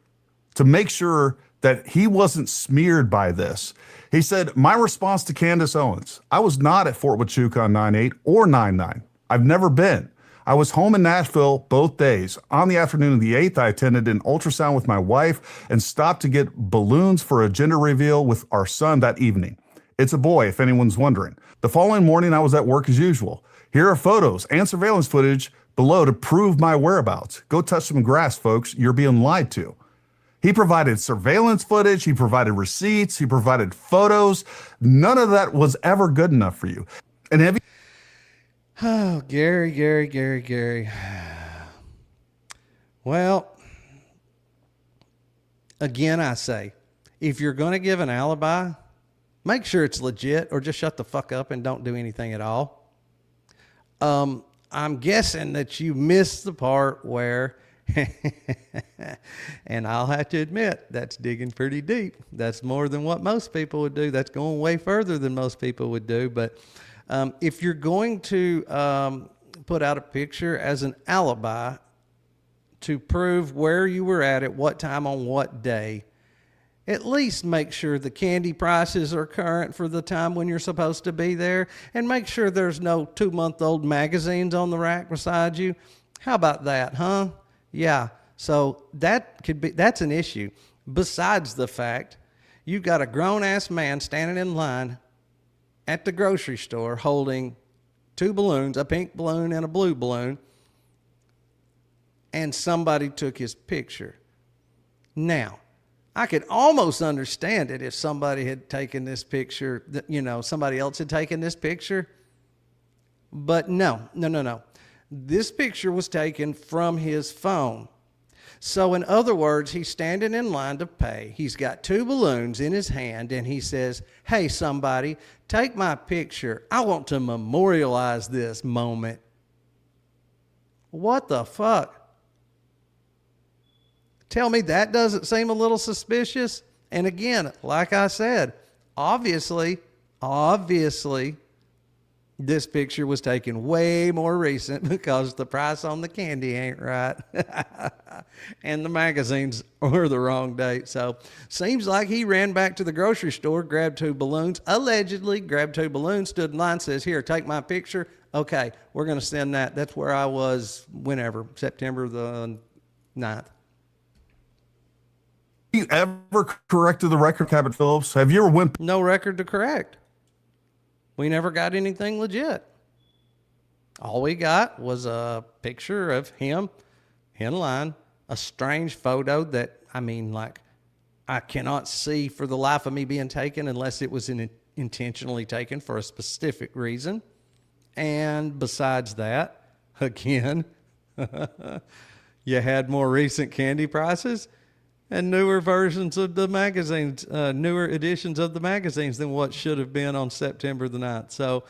to make sure that he wasn't smeared by this. He said, my response to Candace Owens, I was not at Fort Huachuca on 9/8 or 9/9. I've never been. I was home in Nashville both days. On the afternoon of the 8th, I attended an ultrasound with my wife and stopped to get balloons for a gender reveal with our son that evening. It's a boy, if anyone's wondering. The following morning, I was at work as usual. Here are photos and surveillance footage below to prove my whereabouts. Go touch some grass, folks. You're being lied to. He provided surveillance footage. He provided receipts. He provided photos. None of that was ever good enough for you. And have you Oh, Gary. Well, again, I say, if you're going to give an alibi, make sure it's legit or just shut the fuck up and don't do anything at all. I'm guessing that you missed the part where, and I'll have to admit, that's digging pretty deep. That's more than what most people would do. That's going way further than most people would do. But if you're going to put out a picture as an alibi to prove where you were at what time on what day, at least make sure the candy prices are current for the time when you're supposed to be there, and make sure there's no 2-month-old magazines on the rack beside you. How about that, huh? Yeah. So that's an issue. Besides the fact you've got a grown-ass man standing in line at the grocery store holding 2 balloons, a pink balloon and a blue balloon, and somebody took his picture. Now, I could almost understand it if somebody had taken this picture, somebody else had taken this picture. But no. This picture was taken from his phone. So in other words, he's standing in line to pay. He's got 2 balloons in his hand, and he says, hey, somebody, take my picture. I want to memorialize this moment. What the fuck? Tell me that doesn't seem a little suspicious? And again, like I said, obviously, this picture was taken way more recent because the price on the candy ain't right. And the magazines are the wrong date. So seems like he ran back to the grocery store, grabbed 2 balloons, allegedly grabbed 2 balloons, stood in line, says, here, take my picture. Okay, we're going to send that. That's where I was whenever, September the 9th. you ever corrected the record, Cabot Phillips? Have you ever went? No record to correct. We never got anything legit. All we got was a picture of him in line, a strange photo that, I cannot see for the life of me being taken unless it was intentionally taken for a specific reason. And besides that, again, you had more recent candy prices and newer versions of the magazines, newer editions of the magazines than what should have been on September the 9th. So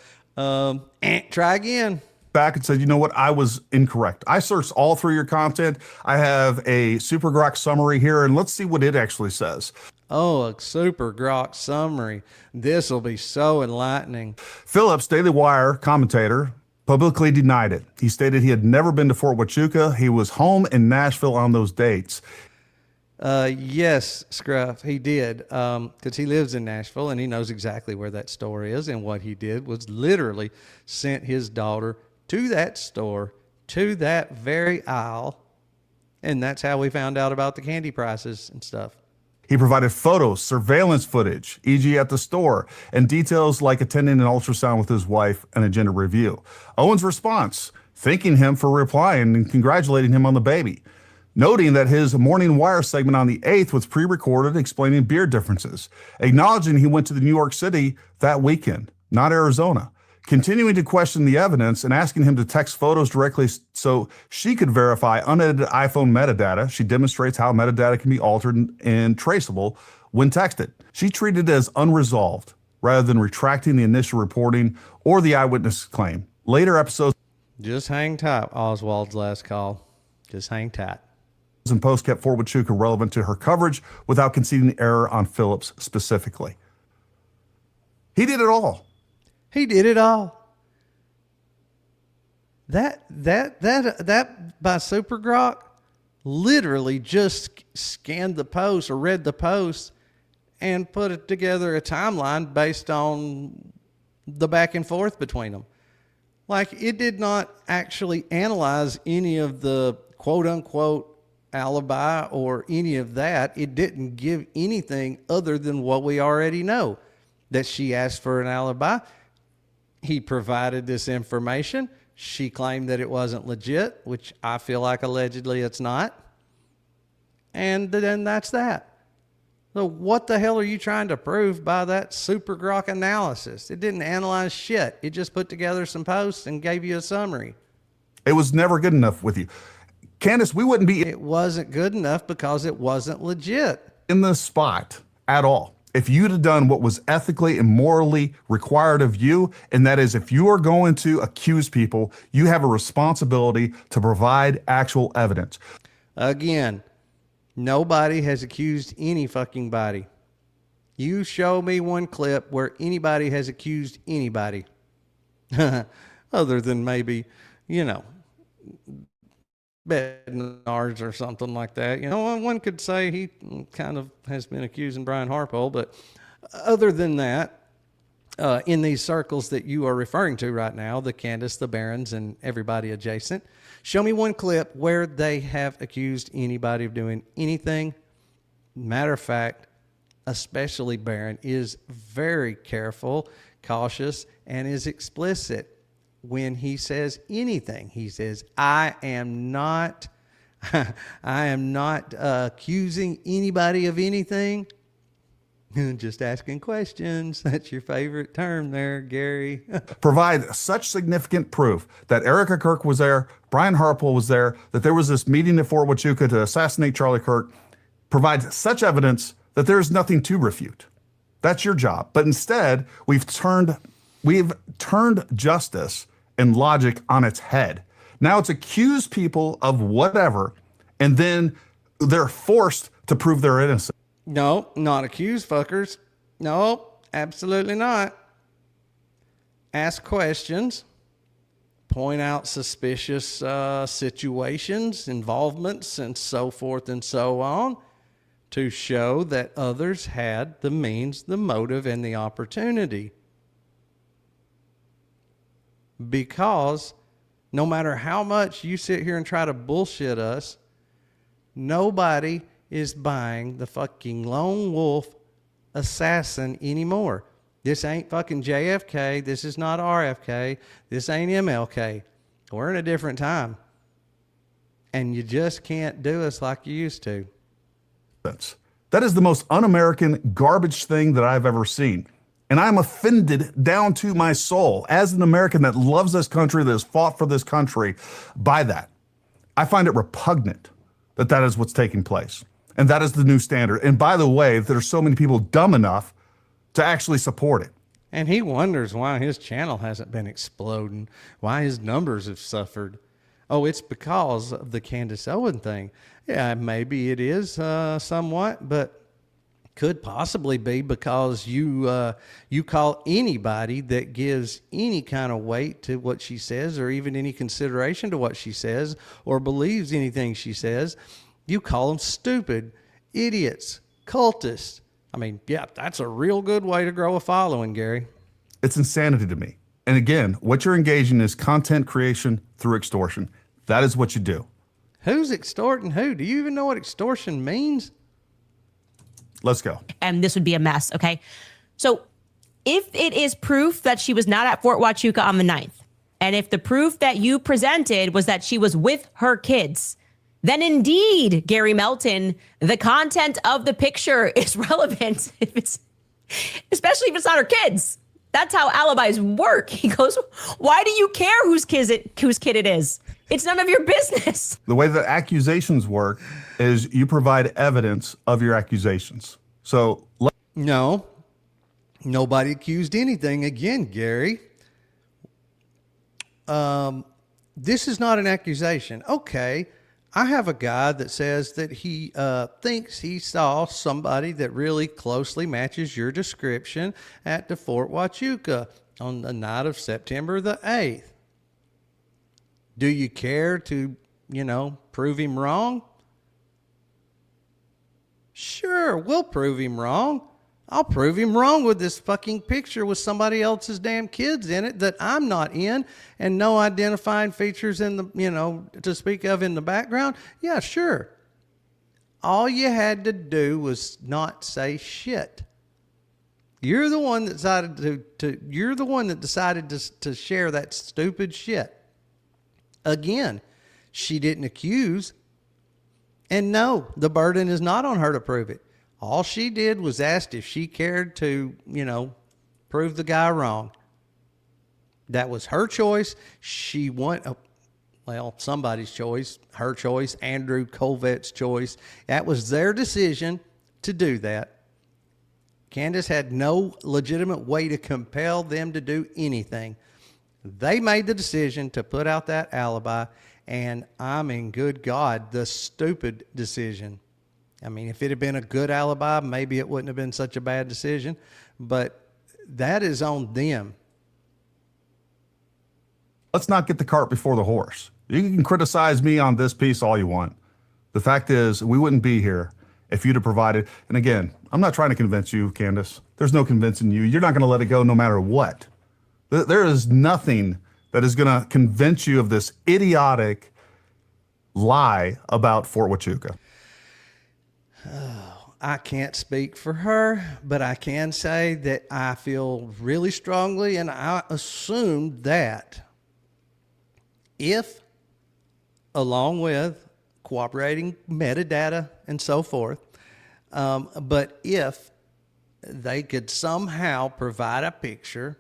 try again. Back and said, you know what, I was incorrect. I searched all through your content. I have a Super Grok summary here, and let's see what it actually says. Oh, a super grok summary. This will be so enlightening. Phillips, Daily Wire commentator, publicly denied it. He stated he had never been to Fort Huachuca. He was home in Nashville on those dates. Yes, Scruff, he did. Because he lives in Nashville and he knows exactly where that store is. And what he did was literally sent his daughter to that store, to that very aisle. And that's how we found out about the candy prices and stuff. He provided photos, surveillance footage, e.g. at the store, and details like attending an ultrasound with his wife and a gender review. Owen's response, thanking him for replying and congratulating him on the baby, noting that his Morning Wire segment on the 8th was pre-recorded explaining beer differences, acknowledging he went to the New York City that weekend, not Arizona, continuing to question the evidence and asking him to text photos directly so she could verify unedited iPhone metadata. She demonstrates how metadata can be altered and traceable when texted. She treated it as unresolved rather than retracting the initial reporting or the eyewitness claim. Later episodes Just hang tight, Oswald's last call. Just hang tight. and posts kept Fort Huachuca relevant to her coverage without conceding error on Phillips specifically. He did it all. He did it all. That by Super Grok literally just scanned the post or read the post and put it together a timeline based on the back and forth between them. Like, it did not actually analyze any of the quote unquote alibi or any of that. It didn't give anything other than what we already know, that she asked for an alibi. He provided this information. She claimed that it wasn't legit, which I feel like allegedly it's not. And then that's that. So what the hell are you trying to prove by that Super Grok analysis? It didn't analyze shit. It just put together some posts and gave you a summary. It was never good enough with you. Candace, we wouldn't be It wasn't good enough because it wasn't legit. in the spot at all if you'd have done what was ethically and morally required of you, and that is, if you are going to accuse people, you have a responsibility to provide actual evidence. Again, nobody has accused any fucking body. You show me one clip where anybody has accused anybody. Other than maybe, Bednarz or something like that. One could say he kind of has been accusing Brian Harpole, but other than that, in these circles that you are referring to right now, the Candace, the Barons, and everybody adjacent, show me one clip where they have accused anybody of doing anything. Matter of fact, especially Barron is very careful, cautious, and is explicit when he says anything. He says, I am not accusing anybody of anything. Just asking questions. That's your favorite term there, Gary. Provide such significant proof that Erica Kirk was there, Brian Harpole was there, that there was this meeting at Fort Huachuca to assassinate Charlie Kirk. Provide such evidence that there is nothing to refute. That's your job. But instead, we've turned justice and logic on its head. Now it's accuse people of whatever, and then they're forced to prove they're innocent. No, not accuse fuckers. No, absolutely not. Ask questions. Point out suspicious situations, involvements, and so forth and so on, to show that others had the means, the motive, and the opportunity. Because no matter how much you sit here and try to bullshit us, nobody is buying the fucking lone wolf assassin anymore. This ain't fucking JFK. This is not RFK. This ain't MLK. We're in a different time. And you just can't do us like you used to. That is the most un-American garbage thing that I've ever seen. And I'm offended down to my soul as an American that loves this country, that has fought for this country, by that. I find it repugnant that that is what's taking place. And that is the new standard. And by the way, there's so many people dumb enough to actually support it. And he wonders why his channel hasn't been exploding, why his numbers have suffered. Oh, it's because of the Candace Owen thing. Yeah, maybe it is somewhat, but Could possibly be because you call anybody that gives any kind of weight to what she says, or even any consideration to what she says, or believes anything she says, you call them stupid, idiots, cultists. I mean, yeah, that's a real good way to grow a following, Gary. It's insanity to me. And again, what you're engaging is content creation through extortion. That is what you do. Who's extorting who? Do you even know what extortion means? Let's go. And this would be a mess. Okay. So if it is proof that she was not at Fort Huachuca on the 9th, and if the proof that you presented was that she was with her kids, then indeed, Gary Melton, the content of the picture is relevant, especially if it's not her kids. That's how alibis work. He goes, why do you care whose kid it is? It's none of your business. The way that accusations work is you provide evidence of your accusations. So No, nobody accused anything. Again, Gary, this is not an accusation. Okay, I have a guy that says that he thinks he saw somebody that really closely matches your description at the Fort Huachuca on the night of September the 8th. Do you care to, prove him wrong? Sure, we'll prove him wrong. I'll prove him wrong with this fucking picture with somebody else's damn kids in it that I'm not in, and no identifying features in the, to speak of in the background. Yeah, sure. All you had to do was not say shit. You're the one that decided to share that stupid shit. Again, she didn't accuse. And no, the burden is not on her to prove it. All she did was asked if she cared to, prove the guy wrong. That was her choice. She somebody's choice, her choice, Andrew Colvette's choice. That was their decision to do that. Candace had no legitimate way to compel them to do anything. They made the decision to put out that alibi, and good God, the stupid decision. I mean, if it had been a good alibi, maybe it wouldn't have been such a bad decision, but that is on them. let's not get the cart before the horse. You can criticize me on this piece all you want. The fact is, we wouldn't be here if you'd have provided. And again, I'm not trying to convince you, Candace. There's no convincing you. You're not going to let it go no matter what. There is nothing that is going to convince you of this idiotic lie about Fort Huachuca. I can't speak for her, but I can say that I feel really strongly, and I assume that if, along with cooperating metadata and so forth, but if they could somehow provide a picture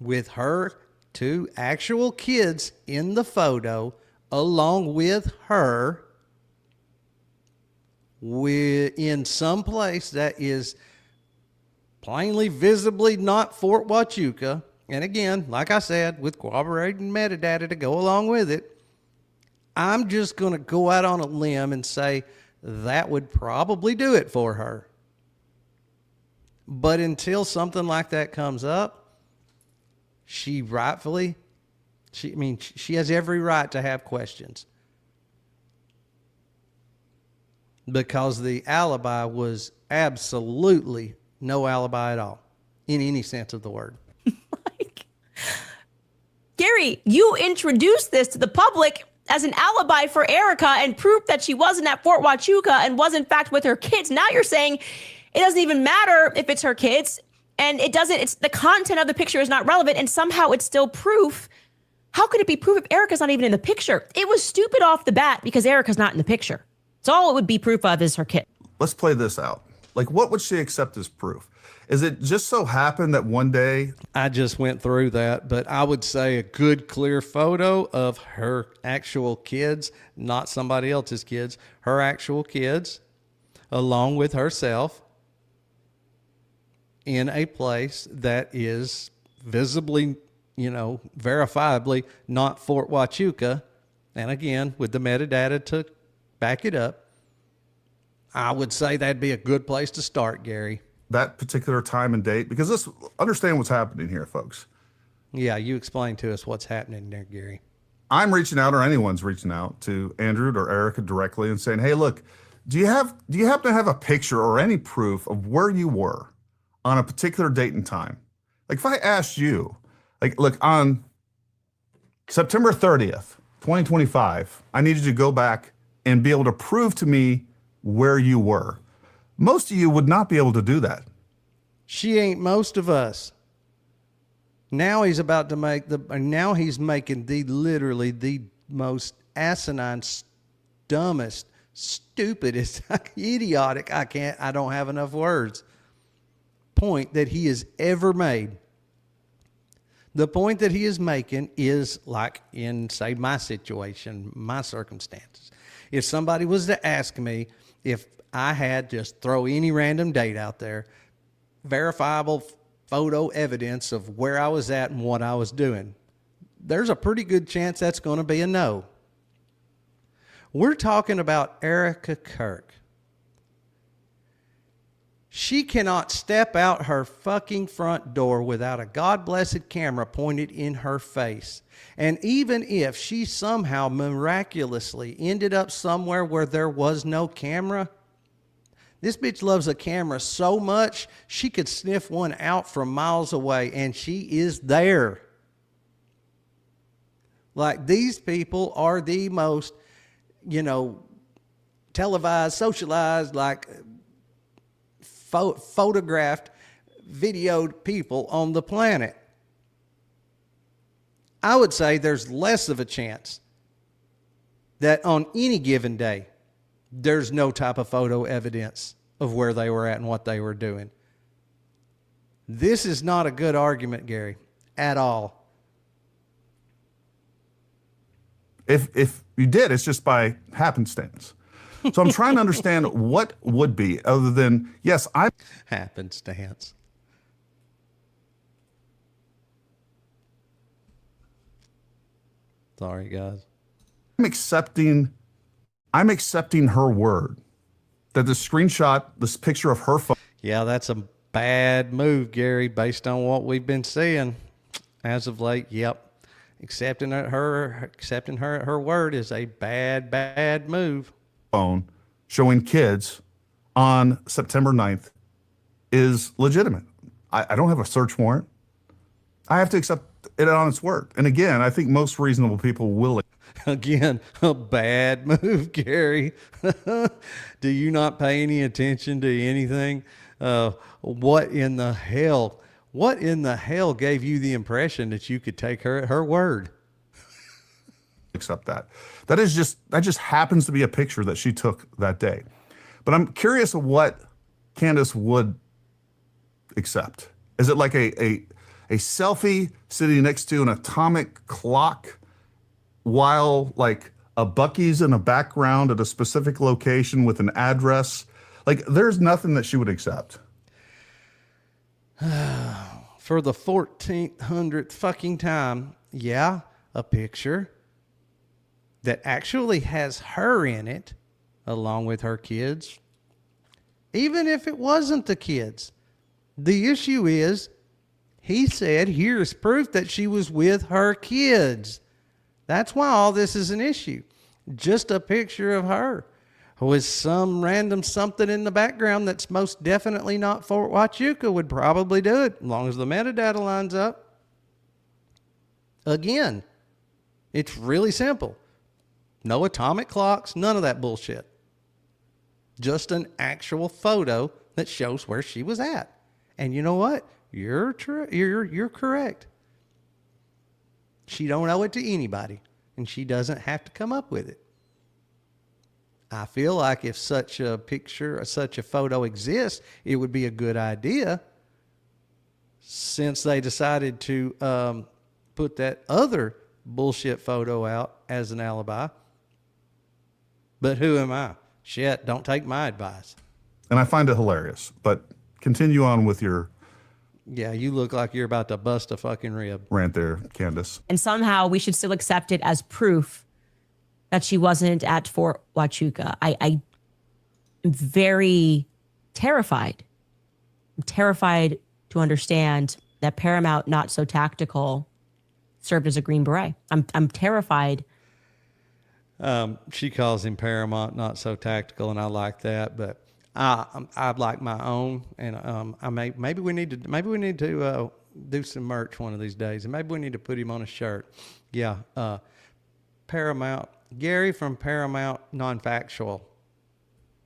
with her two actual kids in the photo along with her in some place that is plainly, visibly not Fort Huachuca, and again, like I said, with corroborating metadata to go along with it, I'm just going to go out on a limb and say that would probably do it for her. But until something like that comes up, she has every right to have questions. Because the alibi was absolutely no alibi at all, in any sense of the word. Gary, you introduced this to the public as an alibi for Erica and proof that she wasn't at Fort Huachuca and was in fact with her kids. Now you're saying it doesn't even matter if it's her kids, and it's the content of the picture is not relevant, and somehow it's still proof. How could it be proof if Erica's not even in the picture? It was stupid off the bat because Erica's not in the picture. So all it would be proof of is her kid. Let's play this out. Like, what would she accept as proof? Is it just so happened that one day? I just went through that, but I would say a good, clear photo of her actual kids, not somebody else's kids, her actual kids, along with herself, in a place that is visibly, verifiably not Fort Huachuca, and again, with the metadata to back it up, I would say that'd be a good place to start, Gary. that particular time and date? Because this, understand what's happening here, folks. Yeah, you explain to us what's happening there, Gary. I'm reaching out, or anyone's reaching out to Andrew or Erica directly and saying, "Hey, look, do you happen to have a picture or any proof of where you were on a particular date and time?" Like if I asked you, like, look, on September 30th, 2025, I need you to go back and be able to prove to me where you were. Most of you would not be able to do that. She ain't most of us. Now he's about to make now he's making literally the most asinine, dumbest, stupidest, idiotic, I don't have enough words, point that he has ever made. The point that he is making is like in, say, my situation, my circumstances. If somebody was to ask me if I had just throw any random date out there, verifiable photo evidence of where I was at and what I was doing, there's a pretty good chance that's going to be a no. We're talking about Erica Kirk. She cannot step out her fucking front door without a God-blessed camera pointed in her face. And even if she somehow miraculously ended up somewhere where there was no camera, this bitch loves a camera so much, she could sniff one out from miles away, and she is there. Like, these people are the most, televised, socialized, like, photographed, videoed people on the planet. I would say there's less of a chance that on any given day, there's no type of photo evidence of where they were at and what they were doing. This is not a good argument, Gary, at all. If you did, it's just by happenstance. So I'm trying to understand what would be, other than, yes, I'm Happenstance. Sorry, guys. accepting her word that the screenshot, this picture of her phone, Yeah, that's a bad move, Gary, based on what we've been seeing as of late. Yep. Accepting her at her word is a bad move. showing kids on September 9th is legitimate. I don't have a search warrant. I have to accept it on its word. And again, I think most reasonable people will. Again, a bad move, Gary. Do you not pay any attention to anything? What in the hell gave you the impression that you could take her at her word? Accept that. That just happens to be a picture that she took that day. But I'm curious of what Candace would accept. Is it like a selfie sitting next to an atomic clock while like a Buc-ee's in a background at a specific location with an address? Like there's nothing that she would accept. For the 1400th fucking time, yeah, a picture that actually has her in it, along with her kids. Even if it wasn't the kids. The issue is, he said, here's proof that she was with her kids. That's why all this is an issue. Just a picture of her with some random something in the background that's most definitely not Fort Huachuca would probably do it, as long as the metadata lines up. Again, it's really simple. No atomic clocks, none of that bullshit. Just an actual photo that shows where she was at. And you know what? You're correct. She don't owe it to anybody, and she doesn't have to come up with it. I feel like if such a picture or such a photo exists, it would be a good idea, since they decided to put that other bullshit photo out as an alibi. But who am I? Shit, don't take my advice. And I find it hilarious, but continue on with your Yeah, you look like you're about to bust a fucking rib. rant there, Candace. And somehow we should still accept it as proof that she wasn't at Fort Huachuca. very terrified. I'm terrified to understand that Paramount Not So Tactical served as a Green Beret. I'm terrified. She calls him Paramount Not So Tactical, and I like that. But I'd like my own, and maybe we need to do some merch one of these days, and maybe we need to put him on a shirt. Yeah, Paramount Gary from Paramount Non-Factual.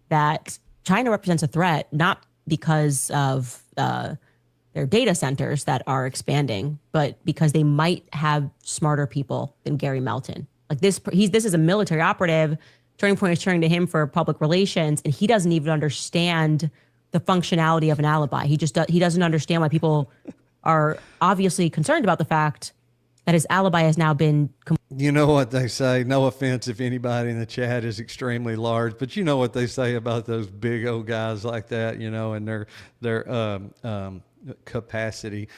That China represents a threat, not because of their data centers that are expanding, but because they might have smarter people than Gary Melton. Like this is a military operative. Turning Point is turning to him for public relations, and he doesn't even understand the functionality of an alibi. He doesn't understand why people are obviously concerned about the fact that his alibi has now been. You know what they say, no offense if anybody in the chat is extremely large, but you know what they say about those big old guys like that, and their capacity.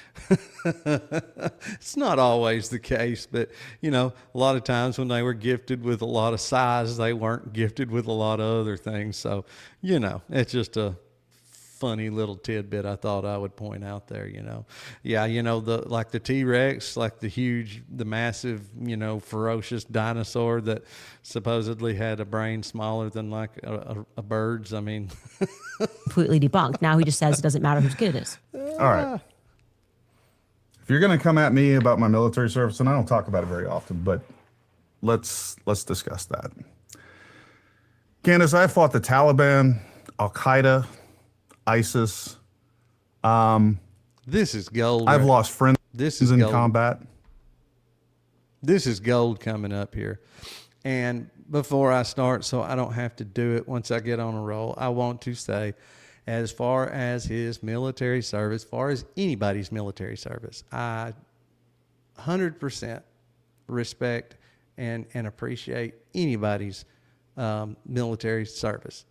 It's not always the case, but a lot of times when they were gifted with a lot of size, they weren't gifted with a lot of other things. So, it's just a funny little tidbit I thought I would point out there. Yeah, the T-Rex, like the massive, ferocious dinosaur that supposedly had a brain smaller than like a bird's. I mean, completely debunked. Now he just says it doesn't matter whose kid it is. All right. If you're going to come at me about my military service, and I don't talk about it very often, but let's discuss that. Candace, I fought the Taliban, Al-Qaeda, ISIS. This is gold. I've lost friends This is in gold. combat. This is gold coming up here. And before I start, so I don't have to do it once I get on a roll, I want to say, as far as his military service, as far as anybody's military service, I 100% respect and appreciate anybody's military service.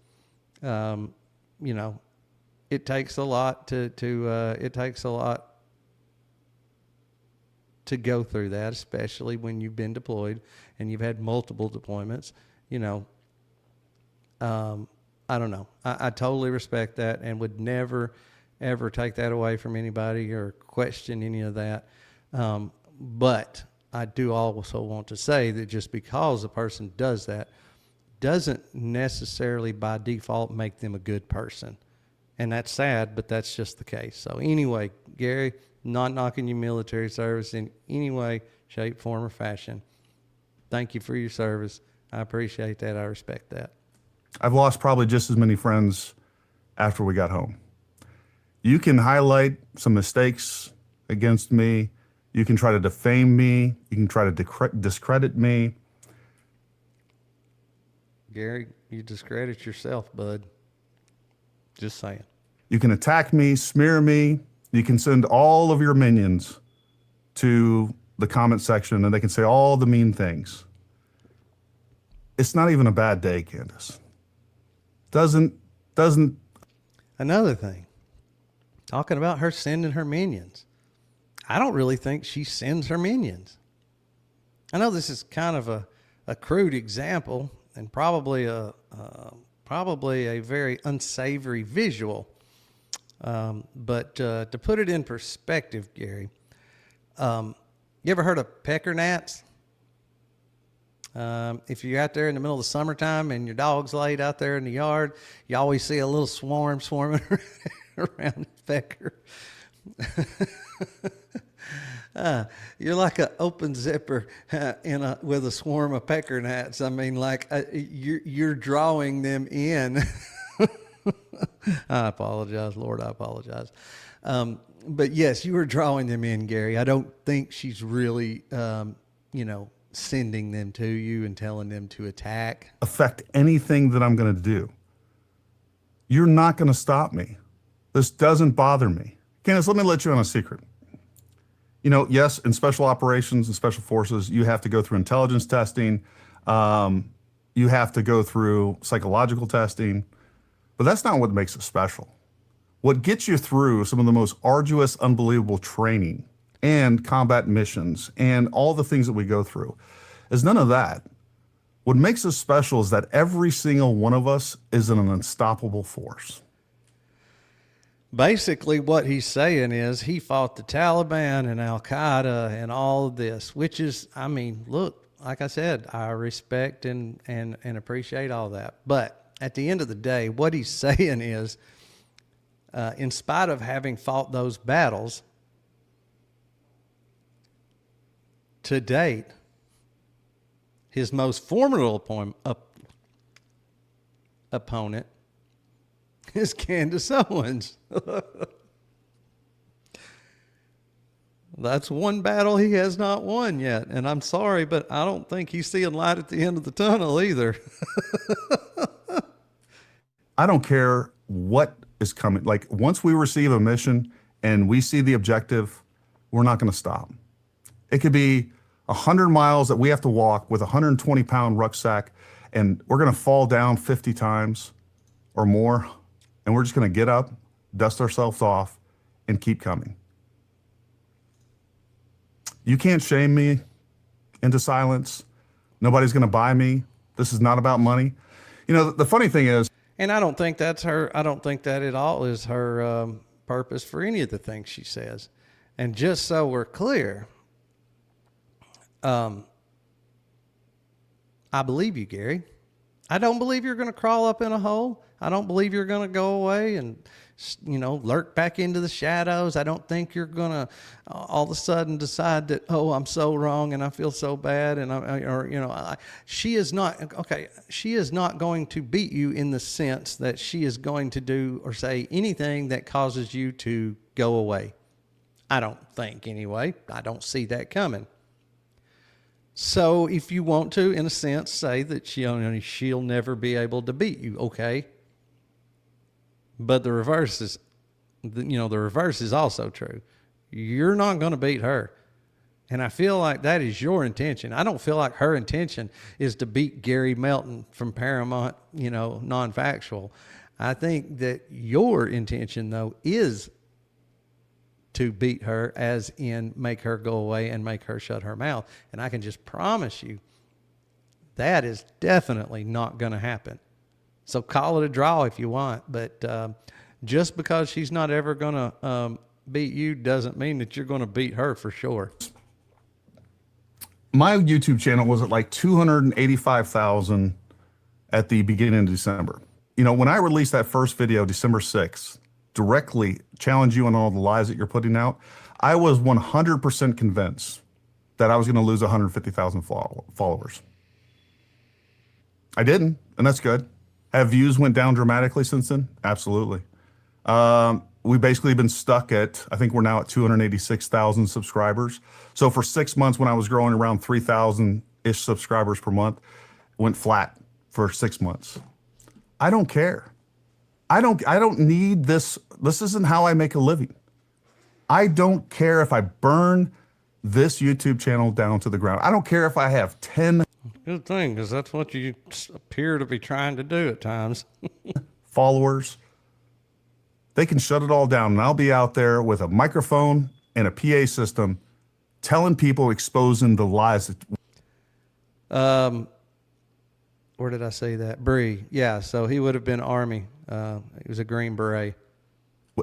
It takes a lot to go through that, especially when you've been deployed and you've had multiple deployments. I don't know. I totally respect that and would never, ever take that away from anybody or question any of that. But I do also want to say that just because a person does that doesn't necessarily by default make them a good person. And that's sad, but that's just the case. So anyway, Gary, not knocking your military service in any way, shape, form, or fashion. Thank you for your service. I appreciate that. I respect that. I've lost probably just as many friends after we got home. You can highlight some mistakes against me. You can try to defame me. You can try to discredit me. Gary, you discredit yourself, bud. Just saying. You can attack me, smear me. You can send all of your minions to the comment section and they can say all the mean things. It's not even a bad day, Candace. Doesn't. Another thing, talking about her sending her minions. I don't really think she sends her minions. I know this is kind of a crude example and probably a very unsavory visual. But to put it in perspective, Gary, you ever heard of pecker gnats? If you're out there in the middle of the summertime and your dog's laid out there in the yard, you always see a little swarm swarming around the pecker. You're like an open zipper with a swarm of pecker gnats. I mean, like you're drawing them in. I apologize, Lord. I apologize. But yes, you were drawing them in, Gary. I don't think she's really, sending them to you and telling them to attack. Affect anything that I'm going to do. You're not going to stop me. This doesn't bother me. Candace, let me let you on a secret. Yes, in special operations and special forces, you have to go through intelligence testing. You have to go through psychological testing. But that's not what makes it special. What gets you through some of the most arduous, unbelievable training and combat missions and all the things that we go through is none of that. What makes us special is that every single one of us is an unstoppable force. Basically, what he's saying is he fought the Taliban and Al Qaeda and all of this, which is, I mean, look, like I said, I respect and appreciate all that. But at the end of the day, what he's saying is, in spite of having fought those battles, to date, his most formidable opponent is Candace Owens. That's one battle he has not won yet. And I'm sorry, but I don't think he's seeing light at the end of the tunnel either. I don't care what is coming. Like, once we receive a mission and we see the objective, we're not going to stop. It could be 100 miles that we have to walk with a 120-pound rucksack, and we're going to fall down 50 times or more, and we're just going to get up, dust ourselves off, and keep coming. You can't shame me into silence. Nobody's going to buy me. This is not about money. You know, the funny thing is, And I don't think that's her. I don't think that at all is her purpose for any of the things she says. And just so we're clear, I believe you, Gary. I don't believe you're going to crawl up in a hole. I don't believe you're going to go away and, you know, lurk back into the shadows. I don't think you're going to all of a sudden decide that, oh, I'm so wrong and I feel so bad. And she is not, okay, she is not going to beat you in the sense that she is going to do or say anything that causes you to go away. I don't think anyway. I don't see that coming. So if you want to, in a sense, say that she'll never be able to beat you, okay. But the reverse is, the reverse is also true. You're not going to beat her. And I feel like that is your intention. I don't feel like her intention is to beat Gary Melton from Paramount, non-factual. I think that your intention, though, is to beat her, as in make her go away and make her shut her mouth. And I can just promise you that is definitely not going to happen. So call it a draw if you want, but just because she's not ever going to beat you doesn't mean that you're going to beat her for sure. My YouTube channel was at like 285,000 at the beginning of December. When I released that first video, December 6th, directly challenge you on all the lies that you're putting out, I was 100% convinced that I was going to lose 150,000 followers. I didn't, and that's good. Have views went down dramatically since then? Absolutely. We've basically been stuck at, I think we're now at 286,000 subscribers. So for 6 months, when I was growing around 3,000-ish subscribers per month, went flat for 6 months. I don't care. I don't need this. This isn't how I make a living. I don't care if I burn this YouTube channel down to the ground. I don't care if I have 10 Good thing, because that's what you appear to be trying to do at times. followers. They can shut it all down, and I'll be out there with a microphone and a PA system telling people, exposing the lies. Where did I say that? Bree. Yeah, so he would have been Army. He was a Green Beret.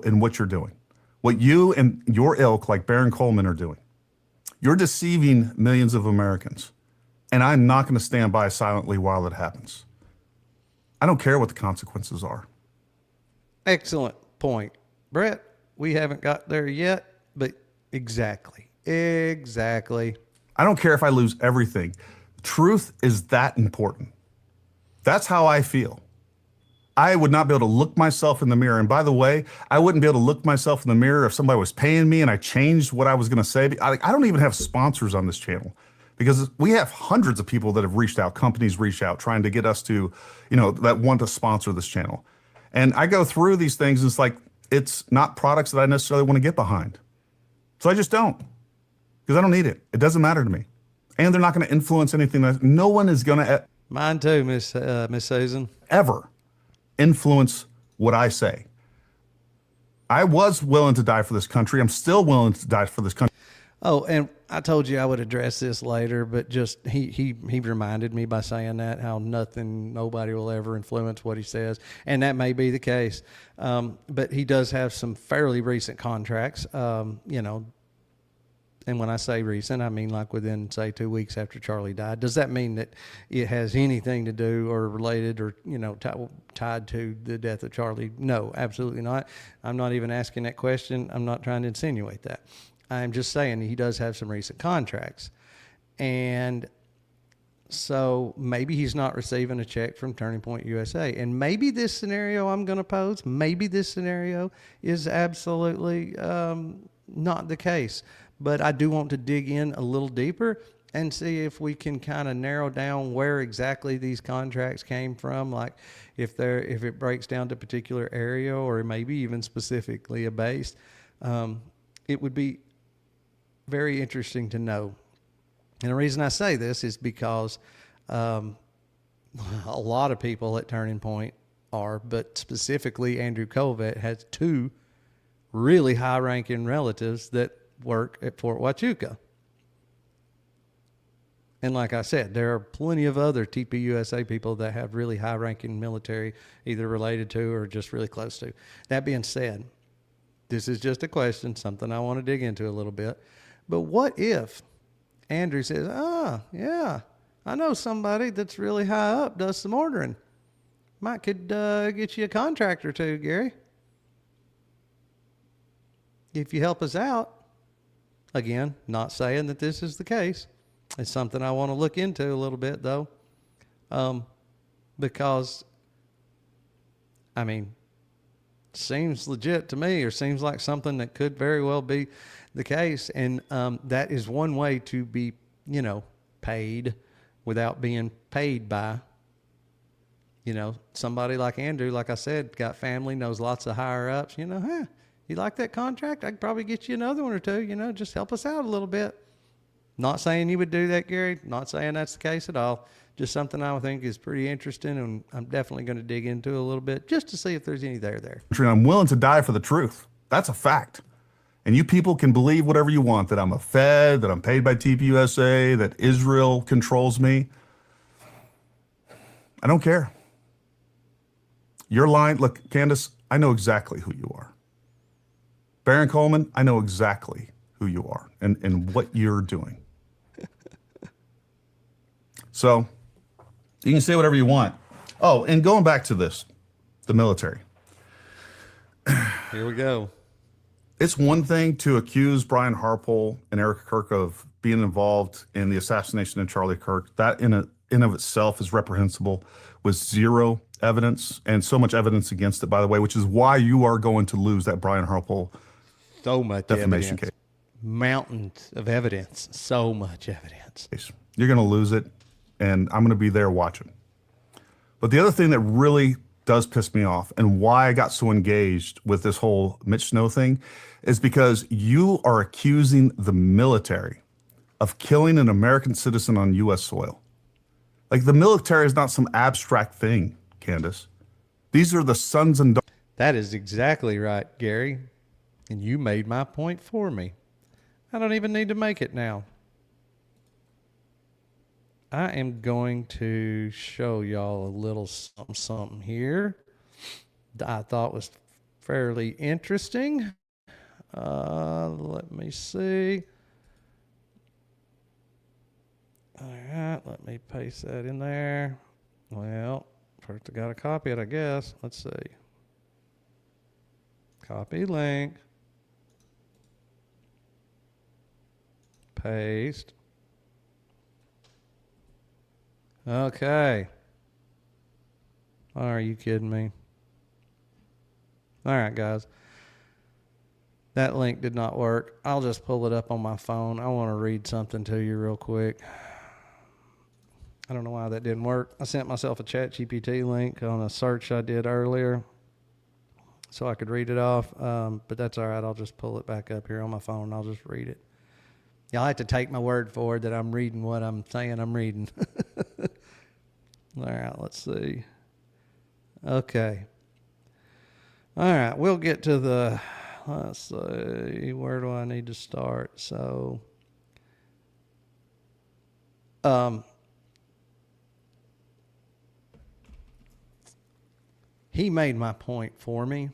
And what you're doing, what you and your ilk like Baron Coleman are doing. You're deceiving millions of Americans. And I'm not going to stand by silently while it happens. I don't care what the consequences are. Excellent point. Brett, we haven't got there yet, but exactly. I don't care if I lose everything. Truth is that important. That's how I feel. I would not be able to look myself in the mirror. And by the way, I wouldn't be able to look myself in the mirror if somebody was paying me and I changed what I was going to say. I don't even have sponsors on this channel, because we have hundreds of people that have reached out, companies reach out, trying to get us to, that want to sponsor this channel. And I go through these things, and it's like, it's not products that I necessarily want to get behind. So I just don't, because I don't need it. It doesn't matter to me. And they're not going to influence anything. No one is going to Mine too, Miss Susan. ever influence what I say. I was willing to die for this country. I'm still willing to die for this country. Oh, and I told you I would address this later, but just he reminded me by saying that how nobody will ever influence what he says, and that may be the case. But he does have some fairly recent contracts, you know. And when I say recent, I mean like within, say, 2 weeks after Charlie died. Does that mean that it has anything to do or related or, you know, tied to the death of Charlie? No, absolutely not. I'm not even asking that question. I'm not trying to insinuate that. I'm just saying he does have some recent contracts. And so maybe he's not receiving a check from Turning Point USA. And maybe this scenario I'm going to pose, maybe this scenario is absolutely not the case. But I do want to dig in a little deeper and see if we can kind of narrow down where exactly these contracts came from. Like if it breaks down to a particular area or maybe even specifically a base, it would be very interesting to know. And the reason I say this is because a lot of people at Turning Point are, but specifically Andrew Colvett has 2 really high-ranking relatives that work at Fort Huachuca. And like I said, there are plenty of other TPUSA people that have really high-ranking military, either related to or just really close to. That being said, this is just a question, something I want to dig into a little bit. But what if Andrew says, yeah, I know somebody that's really high up, does some ordering. Could get you a contract or 2, Gary. If you help us out. Again, not saying that this is the case. It's something I want to look into a little bit, though. Because, I mean, seems legit to me, or seems like something that could very well be the case. And that is one way to be, you know, paid without being paid by, you know, somebody like Andrew, like I said, got family, knows lots of higher ups, you know, you like that contract? I could probably get you another one or 2, you know, just help us out a little bit. Not saying you would do that, Gary. Not saying that's the case at all. Just something I think is pretty interesting, and I'm definitely going to dig into a little bit just to see if there's any there. I'm willing to die for the truth. That's a fact. And you people can believe whatever you want, that I'm a Fed, that I'm paid by TPUSA, that Israel controls me. I don't care. You're lying. Look, Candace, I know exactly who you are. Baron Coleman, I know exactly who you are and what you're doing. So you can say whatever you want. Oh, and going back to this, the military. Here we go. It's one thing to accuse Brian Harpole and Eric Kirk of being involved in the assassination of Charlie Kirk. That in of itself is reprehensible, with 0 evidence and so much evidence against it, by the way, which is why you are going to lose that Brian Harpole So much defamation evidence. case. Mountains of evidence. So much evidence. You're going to lose it, and I'm going to be there watching. But the other thing that really does piss me off, and why I got so engaged with this whole Mitch Snow thing, is because you are accusing the military of killing an American citizen on U.S. soil. Like, the military is not some abstract thing, Candace. These are the sons and daughters. That is exactly right, Gary. And you made my point for me. I don't even need to make it now. I am going to show y'all a little something here that I thought was fairly interesting. Let me see. All right, let me paste that in there. Well, first I got to copy it, I guess. Let's see. Copy link. Paste. Okay. Are you kidding me? All right, guys. That link did not work. I'll just pull it up on my phone. I want to read something to you real quick. I don't know why that didn't work. I sent myself a ChatGPT link on a search I did earlier so I could read it off. But that's all right. I'll just pull it back up here on my phone and I'll just read it. Y'all have to take my word for it that I'm reading what I'm saying I'm reading. All right, let's see. Okay. All right, we'll get to the, let's see, where do I need to start? So, he made my point for me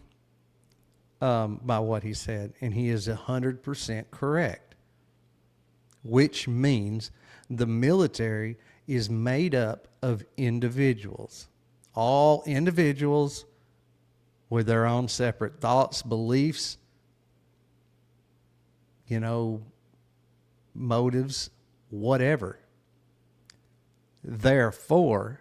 by what he said, and he is 100% correct, which means the military is made up of individuals, all individuals with their own separate thoughts, beliefs, motives, whatever. Therefore,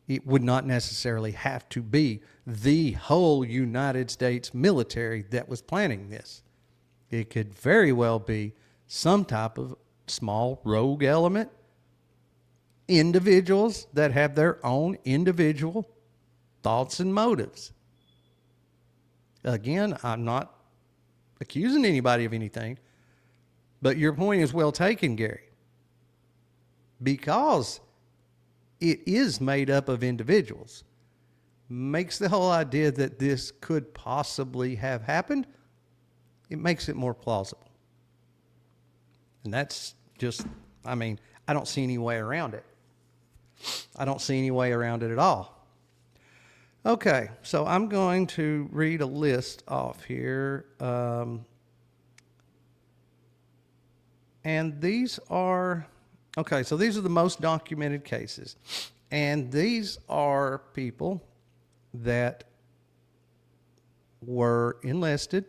it would not necessarily have to be the whole United States military that was planning this. It could very well be some type of small rogue element, individuals that have their own individual thoughts and motives. Again, I'm not accusing anybody of anything, but your point is well taken, Gary, because it is made up of individuals. Makes the whole idea that this could possibly have happened, it makes it more plausible. And that's just, I don't see any way around it. I don't see any way around it at all. Okay, so I'm going to read a list off here. And these are, okay, so these are the most documented cases. And these are people that were enlisted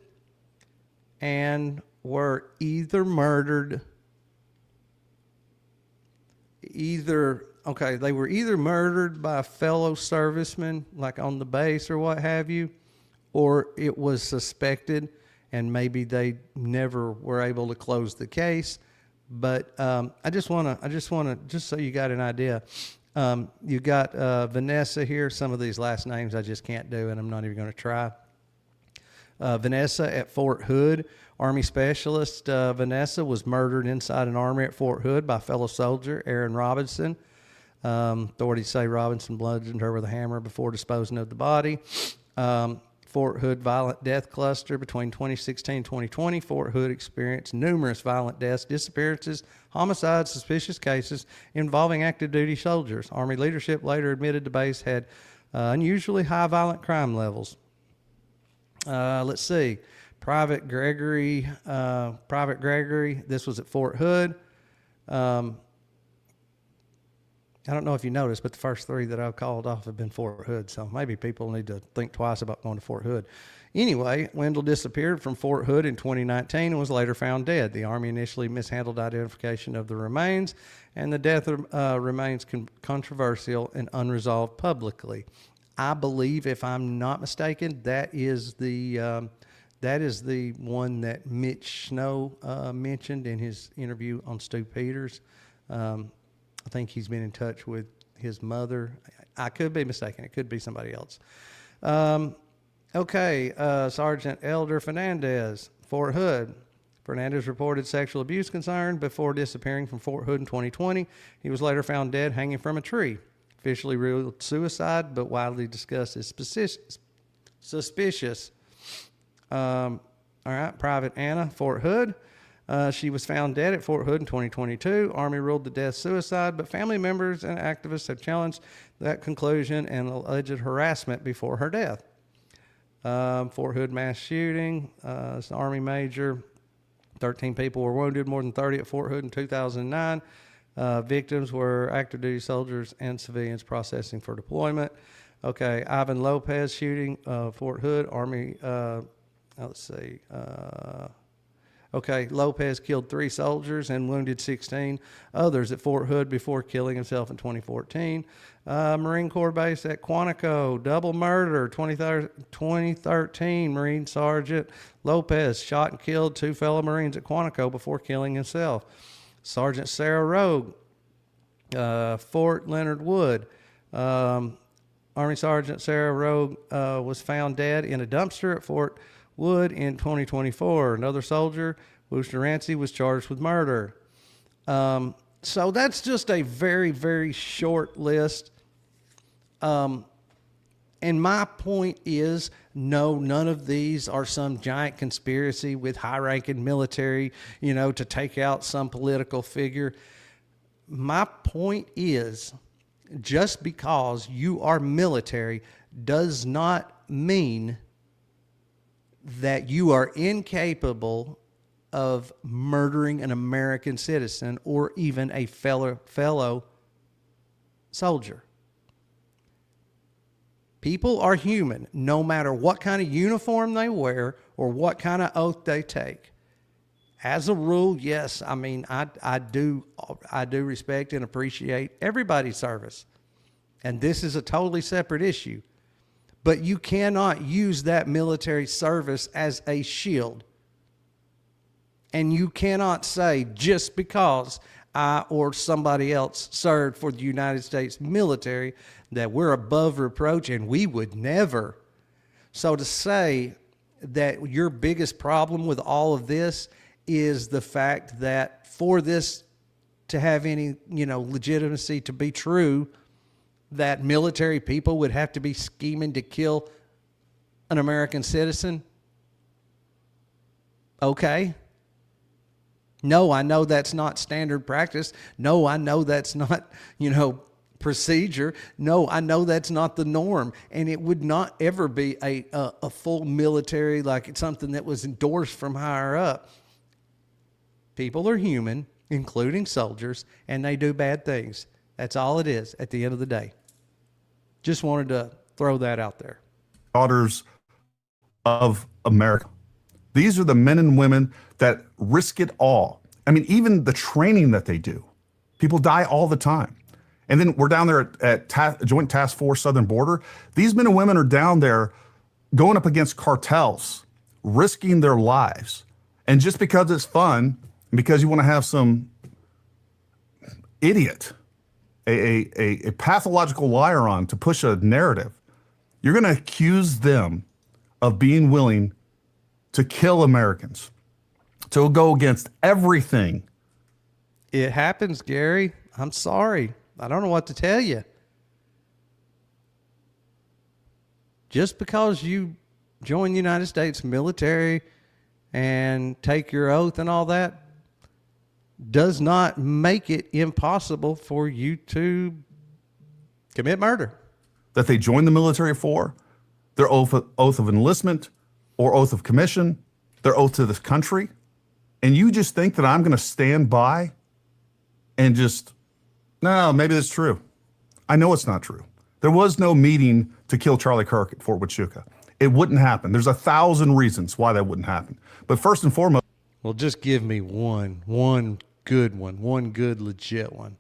and were either murdered, they were either murdered by a fellow serviceman, like on the base or what have you, or it was suspected and maybe they never were able to close the case. But I just want to, just so you got an idea, you got Vanessa here. Some of these last names I just can't do, and I'm not even going to try. Vanessa at Fort Hood, Army Specialist. Vanessa was murdered inside an armory at Fort Hood by fellow soldier Aaron Robinson. Authorities say Robinson bludgeoned her with a hammer before disposing of the body. Fort Hood violent death cluster between 2016 and 2020. Fort Hood experienced numerous violent deaths, disappearances, homicides, suspicious cases involving active duty soldiers. Army leadership later admitted the base had unusually high violent crime levels. Let's see. Private Gregory, this was at Fort Hood. I don't know if you noticed, but the first three that I've called off have been Fort Hood, so maybe people need to think twice about going to Fort Hood. Anyway, Wendell disappeared from Fort Hood in 2019 and was later found dead. The Army initially mishandled identification of the remains, and the death remains controversial and unresolved publicly. I believe, if I'm not mistaken, that is the one that Mitch Snow mentioned in his interview on Stu Peters. I think he's been in touch with his mother. I could be mistaken. It could be somebody else. Sergeant Elder Fernandez, Fort Hood. Fernandez reported sexual abuse concern before disappearing from Fort Hood in 2020. He was later found dead hanging from a tree. Officially ruled suicide, but widely discussed as suspicious. Private Anna, Fort Hood. She was found dead at Fort Hood in 2022. Army ruled the death suicide, but family members and activists have challenged that conclusion and alleged harassment before her death. Fort Hood mass shooting. It's an Army major. 13 people were wounded, more than 30 at Fort Hood in 2009. Victims were active duty soldiers and civilians processing for deployment. Okay, Ivan Lopez shooting, Fort Hood, Army, Lopez killed 3 soldiers and wounded 16 others at Fort Hood before killing himself in 2014. Marine Corps base at Quantico, double murder, 2013. Marine Sergeant Lopez shot and killed 2 fellow Marines at Quantico before killing himself. Sergeant Sarah Rogue, Fort Leonard Wood. Army Sergeant Sarah Rogue was found dead in a dumpster at Fort Wood in 2024. Another soldier, Wooster Rancy, was charged with murder. So that's just a very, very short list. And And my point is, no, none of these are some giant conspiracy with high-ranking military, to take out some political figure. My point is, just because you are military does not mean that you are incapable of murdering an American citizen or even a fellow soldier. People are human, no matter what kind of uniform they wear or what kind of oath they take. As a rule, yes, I do respect and appreciate everybody's service. And this is a totally separate issue. But you cannot use that military service as a shield. And you cannot say, just because I or somebody else served for the United States military, that we're above reproach and we would never. So to say that your biggest problem with all of this is the fact that for this to have any, legitimacy to be true, that military people would have to be scheming to kill an American citizen? Okay. No, I know that's not standard practice. No, I know that's not, procedure. No, I know that's not the norm. And it would not ever be a full military, like it's something that was endorsed from higher up. People are human, including soldiers, and they do bad things. That's all it is at the end of the day. Just wanted to throw that out there. Daughters of America. These are the men and women that risk it all. I mean, even the training that they do, people die all the time. And then we're down there at Joint Task Force Southern Border. These men and women are down there going up against cartels, risking their lives. And just because it's fun, and because you want to have some idiot, a pathological liar on to push a narrative, you're going to accuse them of being willing to kill Americans, to go against everything. It happens, Gary. I'm sorry. I don't know what to tell you. Just because you join the United States military and take your oath and all that does not make it impossible for you to commit murder. That they join the military for, their oath of enlistment or oath of commission, their oath to this country. And you just think that I'm going to stand by and just, no, maybe that's true. I know it's not true. There was no meeting to kill Charlie Kirk at Fort Huachuca. It wouldn't happen. There's 1,000 reasons why that wouldn't happen. But first and foremost, well, just give me one good one, one good legit one.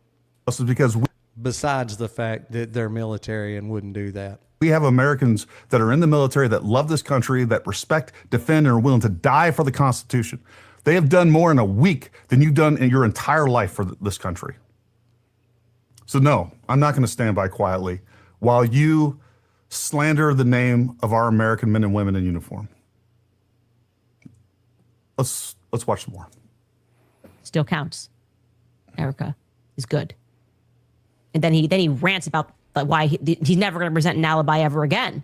is because Besides the fact that they're military and wouldn't do that. we have Americans that are in the military that love this country, that respect, defend, and are willing to die for the Constitution. They have done more in a week than you've done in your entire life for this country. So no, I'm not going to stand by quietly while you slander the name of our American men and women in uniform. Let's watch some more. Still counts. Erica is good. And then he rants about why he's never going to present an alibi ever again,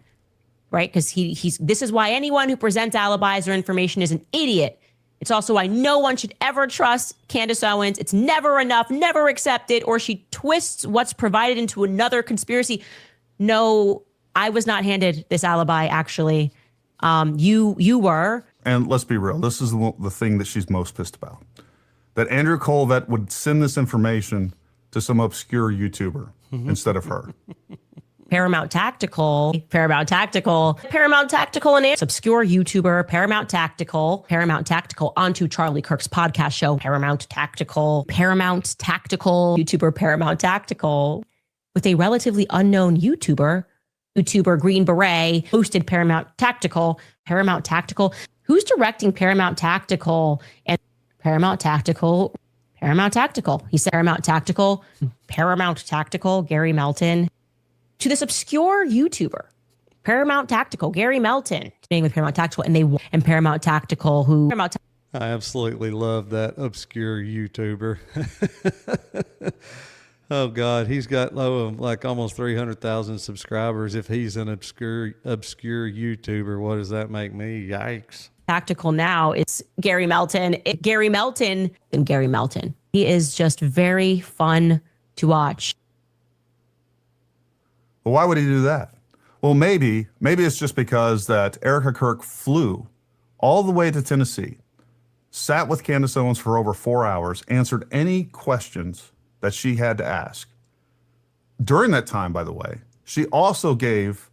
right? Because this is why anyone who presents alibis or information is an idiot. It's also why no one should ever trust Candace Owens. It's never enough, never accepted, or she twists what's provided into another conspiracy. No, I was not handed this alibi, actually. You were. And let's be real, this is the thing that she's most pissed about. That Andrew Colvett would send this information to some obscure YouTuber instead of her. Paramount Tactical, and it's obscure YouTuber, Paramount Tactical onto Charlie Kirk's podcast show, Paramount Tactical, YouTuber, Paramount Tactical, with a relatively unknown YouTuber Green Beret, hosted Paramount Tactical. Who's directing Paramount Tactical? And Paramount Tactical. He said Paramount Tactical, Gary Melton. To this obscure YouTuber, Paramount Tactical, Gary Melton, being with Paramount Tactical, and Paramount Tactical, I absolutely love that obscure YouTuber. Oh God, he's got like almost 300,000 subscribers. If he's an obscure YouTuber, what does that make me? Yikes. Tactical now. It's Gary Melton. Gary Melton and Gary Melton. He is just very fun to watch. Well, why would he do that? Well, maybe it's just because that Erica Kirk flew all the way to Tennessee, sat with Candace Owens for over 4 hours, answered any questions that she had to ask. During that time, by the way, she also gave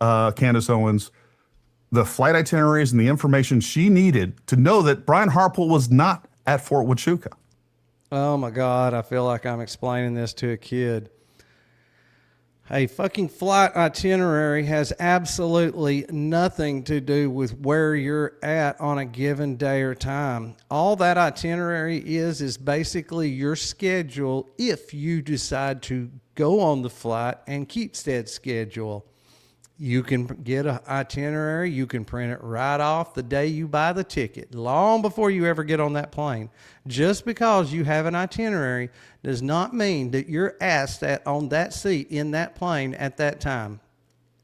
Candace Owens the flight itineraries and the information she needed to know that Brian Harpole was not at Fort Huachuca. Oh my God, I feel like I'm explaining this to a kid. A fucking flight itinerary has absolutely nothing to do with where you're at on a given day or time. All that itinerary is basically your schedule if you decide to go on the flight and keep said schedule. You can get an itinerary. You can print it right off the day you buy the ticket, long before you ever get on that plane. Just because you have an itinerary does not mean that you're asked on that seat in that plane at that time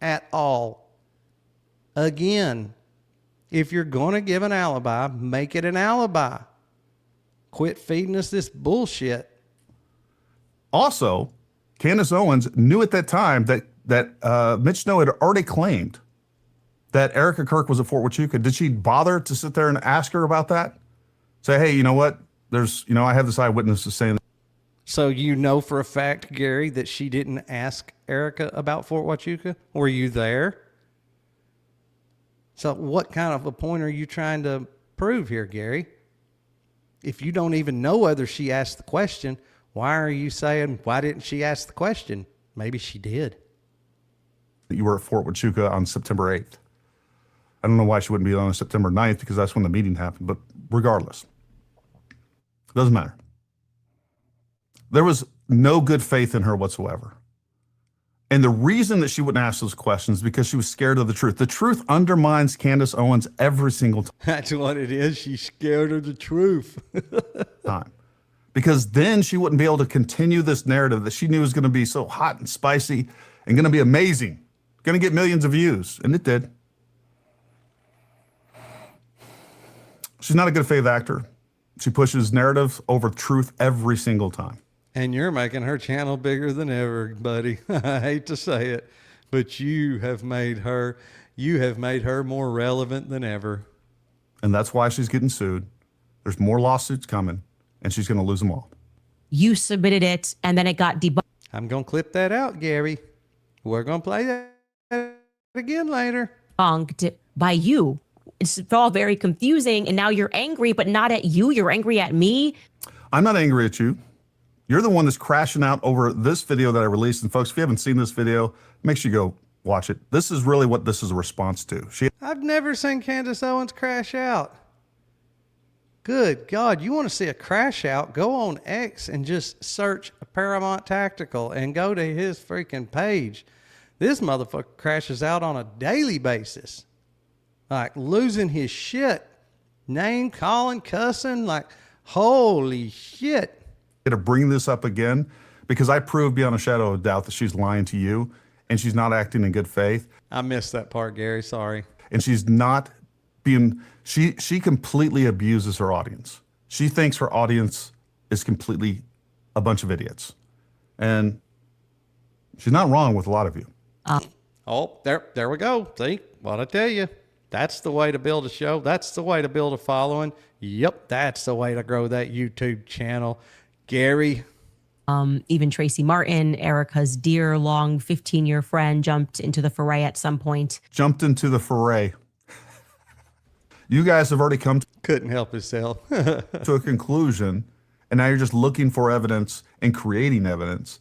at all. Again, if you're going to give an alibi, make it an alibi. Quit feeding us this bullshit. Also, Candace Owens knew at that time that Mitch Snow had already claimed that Erica Kirk was at Fort Huachuca. Did she bother to sit there and ask her about that? Say, hey, you know what? I have this eyewitness saying. So you know for a fact, Gary, that she didn't ask Erica about Fort Huachuca? Were you there? So what kind of a point are you trying to prove here, Gary? If you don't even know whether she asked the question, why are you saying, why didn't she ask the question? Maybe she did. You were at Fort Huachuca on September 8th. I don't know why she wouldn't be on September 9th because that's when the meeting happened, but regardless, it doesn't matter. There was no good faith in her whatsoever. And the reason that she wouldn't ask those questions is because she was scared of the truth. The truth undermines Candace Owens every single That's what it is. She's scared of the truth. time. Because then she wouldn't be able to continue this narrative that she knew was going to be so hot and spicy and going to be amazing, going to get millions of views. And it did. She's not a good faith actor. She pushes narrative over truth every single time. And you're making her channel bigger than ever, buddy. I hate to say it, but you have made her more relevant than ever. And that's why she's getting sued. There's more lawsuits coming, and she's going to lose them all. You submitted it, and then it got debunked. I'm going to clip that out, Gary. We're going to play that again later. By you. It's all very confusing, and now you're angry, but not at you. You're angry at me. I'm not angry at you. You're the one that's crashing out over this video that I released. And folks, if you haven't seen this video, make sure you go watch it. This is really what this is a response to. I've never seen Candace Owens crash out. Good God, you want to see a crash out? Go on X and just search Paramount Tactical and go to his freaking page. This motherfucker crashes out on a daily basis. Like losing his shit. Name calling, cussing, like holy shit. To bring this up again because I proved beyond a shadow of a doubt that she's lying to you and she's not acting in good faith. I missed that part, Gary. Sorry. And she's not being, she completely abuses her audience. She thinks her audience is completely a bunch of idiots. And she's not wrong with a lot of you. Oh, there we go. See what I tell you? That's the way to build a show. That's the way to build a following. Yep, that's the way to grow that YouTube channel. Gary. Even Tracy Martin, Erica's dear, long 15-year friend, jumped into the foray at some point. Jumped into the foray. You guys have already come Couldn't help himself. to a conclusion, and now you're just looking for evidence and creating evidence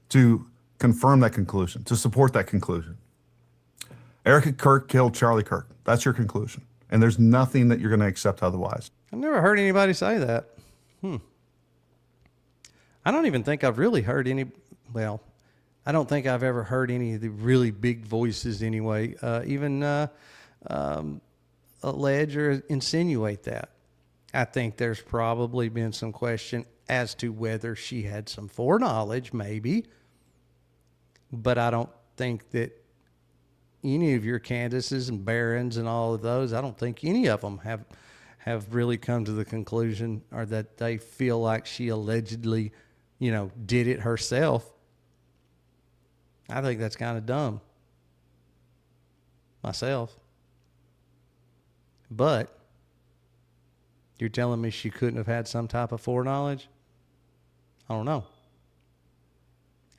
to confirm that conclusion, to support that conclusion. Erica Kirk killed Charlie Kirk. That's your conclusion. And there's nothing that you're going to accept otherwise. I've never heard anybody say that. I don't even think I've really heard any, well, I don't think I've ever heard any of the really big voices anyway, even allege or insinuate that. I think there's probably been some question as to whether she had some foreknowledge, maybe. But I don't think that any of your Candaces and Barons and all of those, I don't think any of them have really come to the conclusion or that they feel like she allegedly, did it herself. I think that's kind of dumb myself. But you're telling me she couldn't have had some type of foreknowledge? I don't know.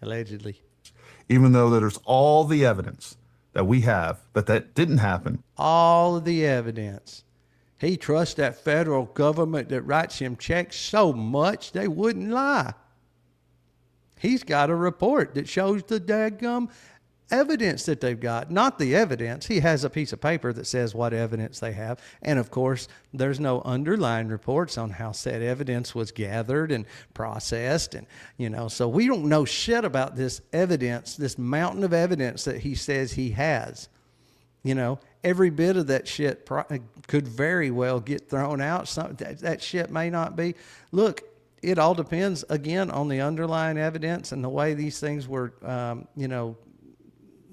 Allegedly. Even though there's all the evidence that we have that didn't happen. All of the evidence. He trusts that federal government that writes him checks so much they wouldn't lie. He's got a report that shows the daggum evidence that they've got. Not the evidence. He has a piece of paper that says what evidence they have. And of course, there's no underlying reports on how said evidence was gathered and processed. And, so we don't know shit about this evidence, this mountain of evidence that he says he has. Every bit of that shit could very well get thrown out. That shit may not be. Look, it all depends, again, on the underlying evidence and the way these things were,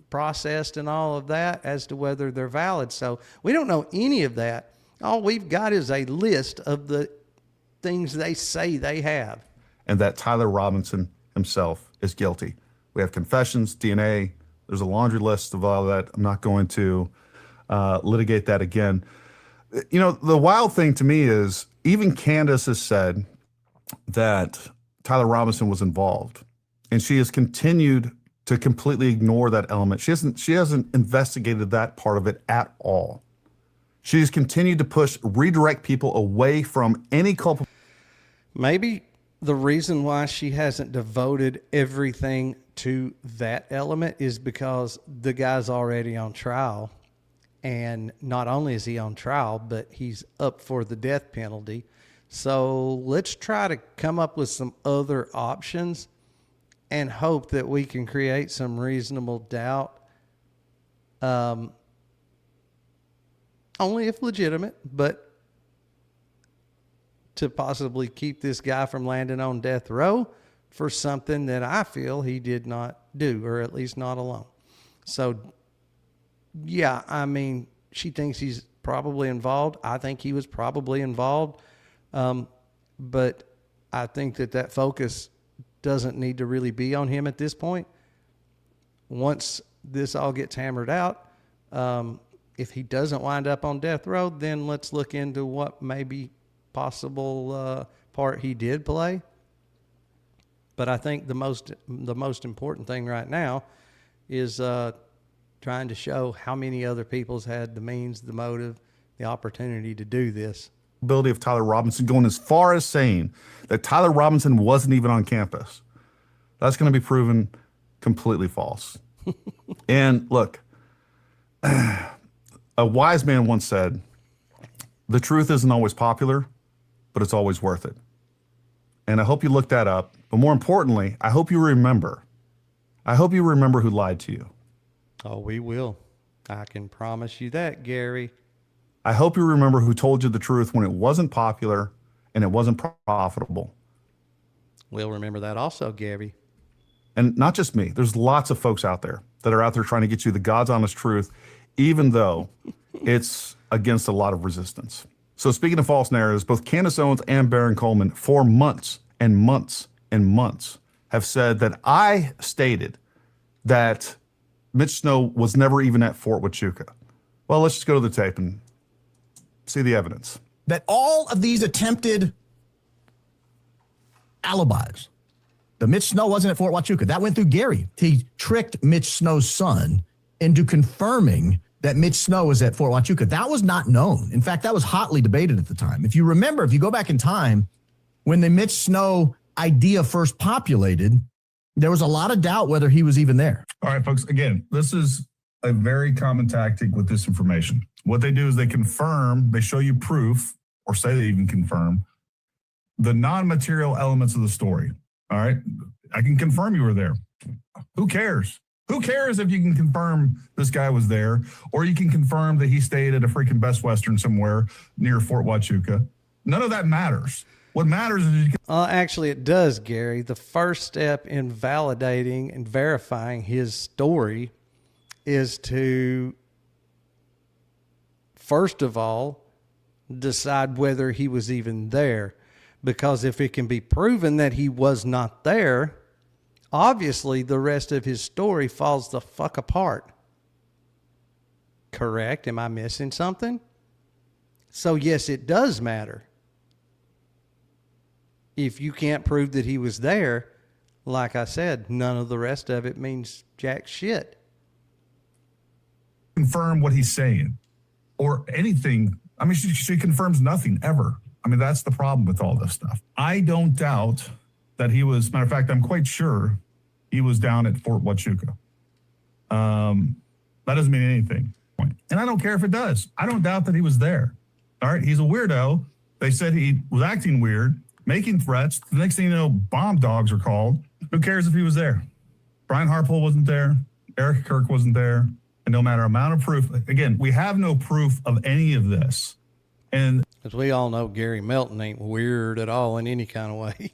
processed and all of that as to whether they're valid. So we don't know any of that. All we've got is a list of the things they say they have. And that Tyler Robinson himself is guilty. We have confessions, DNA. There's a laundry list of all of that. I'm not going to litigate that again. The wild thing to me is even Candace has said that Tyler Robinson was involved, and she has continued to completely ignore that element. She hasn't investigated that part of it at all. She has continued to redirect people away from any culpable. Maybe the reason why she hasn't devoted everything to that element is because the guy's already on trial. And not only is he on trial, but he's up for the death penalty. So let's try to come up with some other options and hope that we can create some reasonable doubt. Only if legitimate, but to possibly keep this guy from landing on death row for something that I feel he did not do, or at least not alone. So, yeah, she thinks he's probably involved. I think he was probably involved. But I think that focus doesn't need to really be on him at this point. Once this all gets hammered out, if he doesn't wind up on death row, then let's look into what maybe possible part he did play. But I think the most important thing right now is trying to show how many other people's had the means, the motive, the opportunity to do this. Ability of Tyler Robinson, going as far as saying that Tyler Robinson wasn't even on campus. That's going to be proven completely false. And look, a wise man once said, the truth isn't always popular, but it's always worth it. And I hope you look that up. But more importantly, I hope you remember. I hope you remember who lied to you. Oh, we will. I can promise you that, Gary. I hope you remember who told you the truth when it wasn't popular and it wasn't profitable. We'll remember that also, Gary. And not just me. There's lots of folks out there that are out there trying to get you the God's honest truth, even though it's against a lot of resistance. So speaking of false narratives, both Candace Owens and Baron Coleman for months and months and months have said that I stated that Mitch Snow was never even at Fort Huachuca. Well, let's just go to the tape and see the evidence. That all of these attempted alibis, the Mitch Snow wasn't at Fort Huachuca, that went through Gary. He tricked Mitch Snow's son into confirming that Mitch Snow was at Fort Huachuca. That was not known. In fact, that was hotly debated at the time. If you remember, if you go back in time, when the Mitch Snow idea first populated, there was a lot of doubt whether he was even there. All right, folks, again, this is a very common tactic with this information. What they do is they confirm, they show you proof, or say they even confirm, the non-material elements of the story. All right, I can confirm you were there. Who cares? Who cares if you can confirm this guy was there, or you can confirm that he stayed at a freaking Best Western somewhere near Fort Huachuca? None of that matters. What matters is you Actually, it does, Gary. The first step in validating and verifying his story is to, first of all, decide whether he was even there. Because if it can be proven that he was not there, obviously the rest of his story falls the fuck apart. Correct? Am I missing something? So, yes, it does matter. If you can't prove that he was there, like I said, none of the rest of it means jack shit. confirm what he's saying or anything. I mean, she confirms nothing ever. I mean, that's the problem with all this stuff. I don't doubt that he was, matter of fact, I'm quite sure he was down at Fort Huachuca. That doesn't mean anything. And I don't care if it does. I don't doubt that he was there. All right. He's a weirdo. They said he was acting weird, making threats. The next thing you know, bomb dogs are called. Who cares if he was there? Brian Harpole wasn't there. Eric Kirk wasn't there. And no matter amount of proof, again, we have no proof of any of this. And As we all know, Gary Melton ain't weird at all in any kind of way.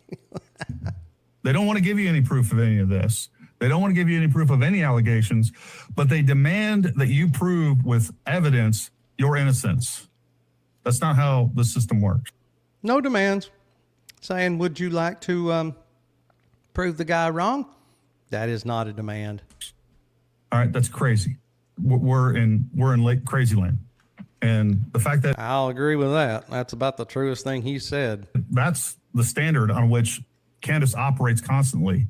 they don't want to give you any proof of any of this. They don't want to give you any proof of any allegations, but they demand that you prove with evidence your innocence. That's not how the system works. No demands. Saying, would you like to prove the guy wrong? That is not a demand. All right, that's crazy. We're in late crazy land. And the fact that I'll agree with that. That's about the truest thing he said. that's the standard on which Candace operates constantly.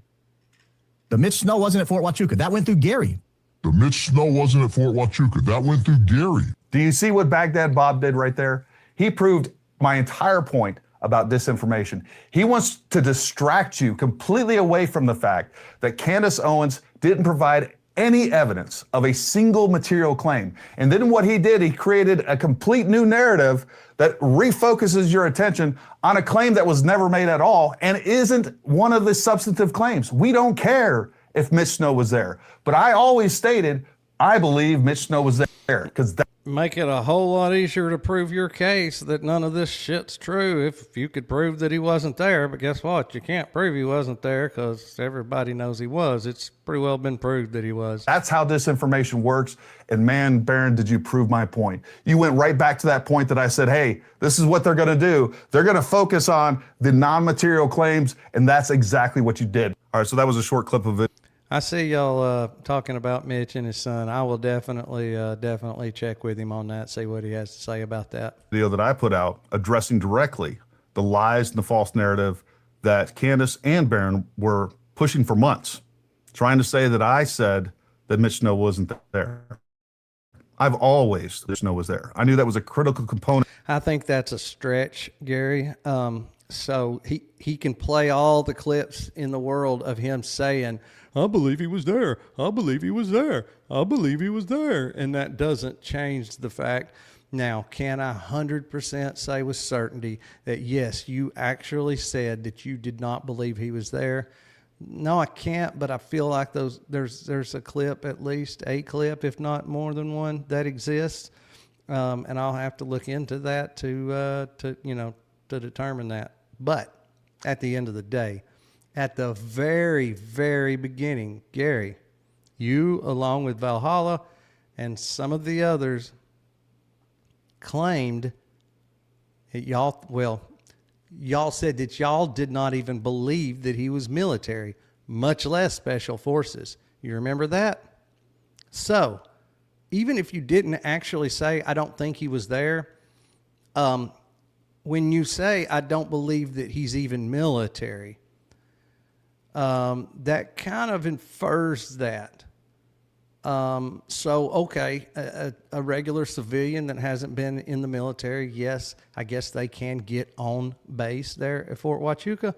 The Mitch Snow wasn't at Fort Huachuca. That went through Gary. The Mitch Snow wasn't at Fort Huachuca. That went through Gary. Do you see what Baghdad Bob did right there? He proved my entire point about disinformation. He wants to distract you completely away from the fact that Candace Owens didn't provide any evidence of a single material claim. And then what he did, he created a complete new narrative that refocuses your attention on a claim that was never made at all and isn't one of the substantive claims. We don't care if Mitch Snow was there. But I always stated, I believe Mitch Snow was there because Make it a whole lot easier to prove your case that none of this shit's true if you could prove that he wasn't there. But guess what? You can't prove he wasn't there because everybody knows he was. It's pretty well been proved that he was. that's how disinformation works. And man, Barron, did you prove my point? You went right back to that point that I said, hey, this is what they're going to do. They're going to focus on the non-material claims. And that's exactly what you did. All right. So that was a short clip of it. I see y'all talking about Mitch and his son. I will definitely check with him on that, see what he has to say about that. Video that I put out addressing directly the lies and the false narrative that Candace and Barron were pushing for months, trying to say that I said that Mitch Snow wasn't there. I've always, Mitch Snow was there. I knew that was a critical component. I think that's a stretch, Gary. So he can play all the clips in the world of him saying, I believe he was there. I believe he was there. I believe he was there. And that doesn't change the fact. Now, can I 100% say with certainty that, yes, you actually said that you did not believe he was there? No, I can't, but I feel like there's a clip, at least a clip, if not more than one, that exists. And I'll have to look into that to determine that. But at the end of the day, at the very, very beginning, Gary, you, along with Valhalla and some of the others, claimed that y'all said that y'all did not even believe that he was military, much less special forces. You remember that? So, even if you didn't actually say, I don't think he was there, when you say, I don't believe that he's even military, that kind of infers that. Okay, a regular civilian that hasn't been in the military, yes, I guess they can get on base there at Fort Huachuca.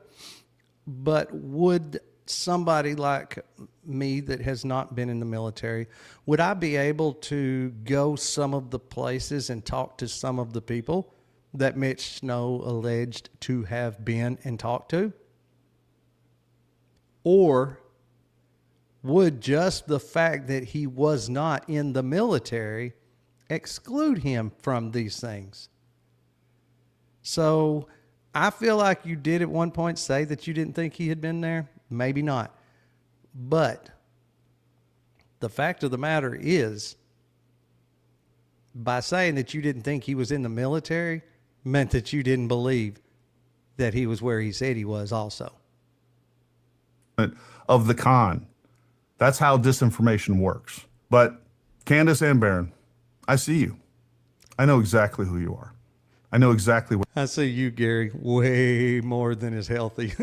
But would somebody like me that has not been in the military, would I be able to go some of the places and talk to some of the people that Mitch Snow alleged to have been and talked to? Or would just the fact that he was not in the military exclude him from these things? So I feel like you did at one point say that you didn't think he had been there. Maybe not. But the fact of the matter is, by saying that you didn't think he was in the military meant that you didn't believe that he was where he said he was also. Of the con. That's how disinformation works. But Candace and Barron, I see you. I know exactly who you are. I know exactly I see you, Gary, way more than is healthy.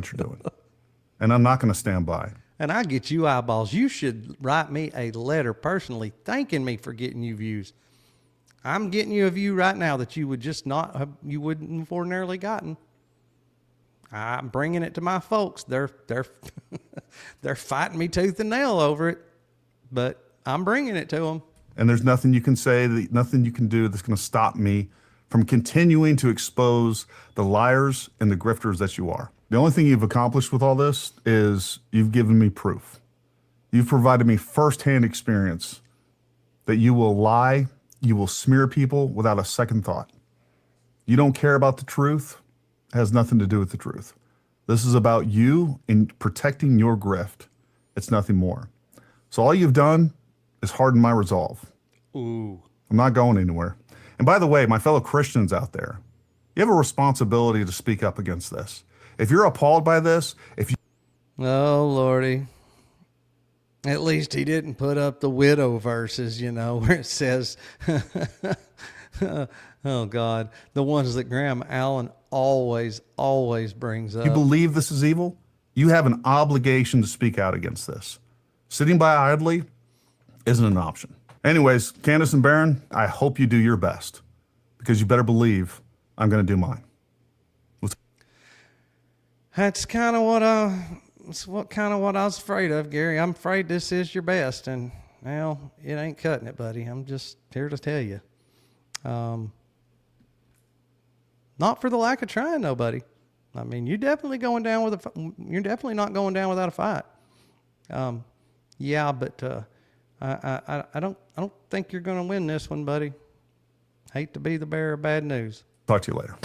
what you're doing. And I'm not going to stand by. And I get you eyeballs. You should write me a letter personally thanking me for getting you views. I'm getting you a view right now that you would just not have, you wouldn't have ordinarily gotten. I'm bringing it to my folks. They're they're fighting me tooth and nail over it, but I'm bringing it to them. And there's nothing you can say, nothing you can do that's going to stop me from continuing to expose the liars and the grifters that you are. The only thing you've accomplished with all this is you've given me proof. You've provided me firsthand experience that you will lie, you will smear people without a second thought. You don't care about the truth. It has nothing to do with the truth. This is about you and protecting your grift. It's nothing more. So all you've done is harden my resolve. Ooh. I'm not going anywhere. And by the way, my fellow Christians out there, you have a responsibility to speak up against this. If you're appalled by this, if you Oh, Lordy. At least he didn't put up the widow verses, you know, where it says, oh, God, the ones that Graham Allen always brings up. believe this is evil, you have an obligation to speak out against this. Sitting by idly isn't an option. Anyways, Candace and Barron, I hope you do your best, because you better believe I'm going to do mine. That's kind of what I was afraid of, Gary. I'm afraid this is your best, and well, it ain't cutting it, buddy. I'm just here to tell you. Not for the lack of trying, though, buddy. I mean, you're definitely you're definitely not going down without a fight. Yeah, but I don't think you're going to win this one, buddy. Hate to be the bearer of bad news. Talk to you later.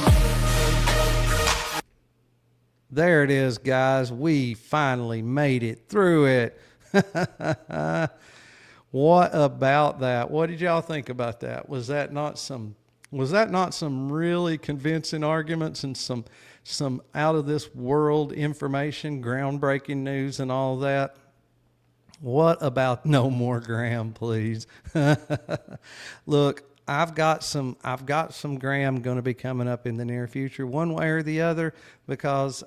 There it is, guys. We finally made it through it. What about that? What did y'all think about that? Was that not some really convincing arguments and some out of this world information, groundbreaking news and all that? What about no more Graham, please? Look, I've got some Graham going to be coming up in the near future, one way or the other, because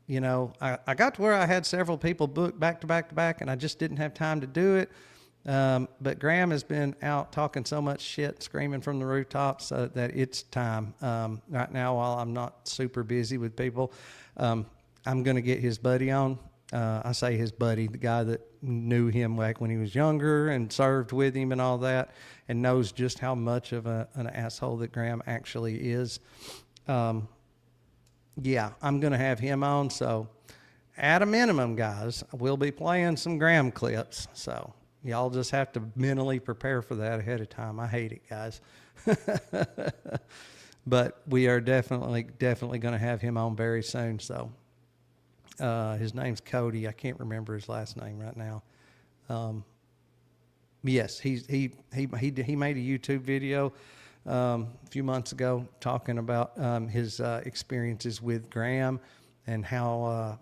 you know, I got to where I had several people booked back to back to back, and I just didn't have time to do it. But Graham has been out talking so much shit, screaming from the rooftops, that it's time. Right now, while I'm not super busy with people, I'm going to get his buddy on. I say his buddy, the guy that knew him back when he was younger and served with him and all that, and knows just how much of an asshole that Graham actually is. Yeah, I'm going to have him on. So at a minimum, guys, we'll be playing some Graham clips. So y'all just have to mentally prepare for that ahead of time. I hate it, guys. But we are definitely going to have him on very soon. So his name's Cody. I can't remember his last name right now. Yes, he made a YouTube video a few months ago talking about his experiences with Graham and how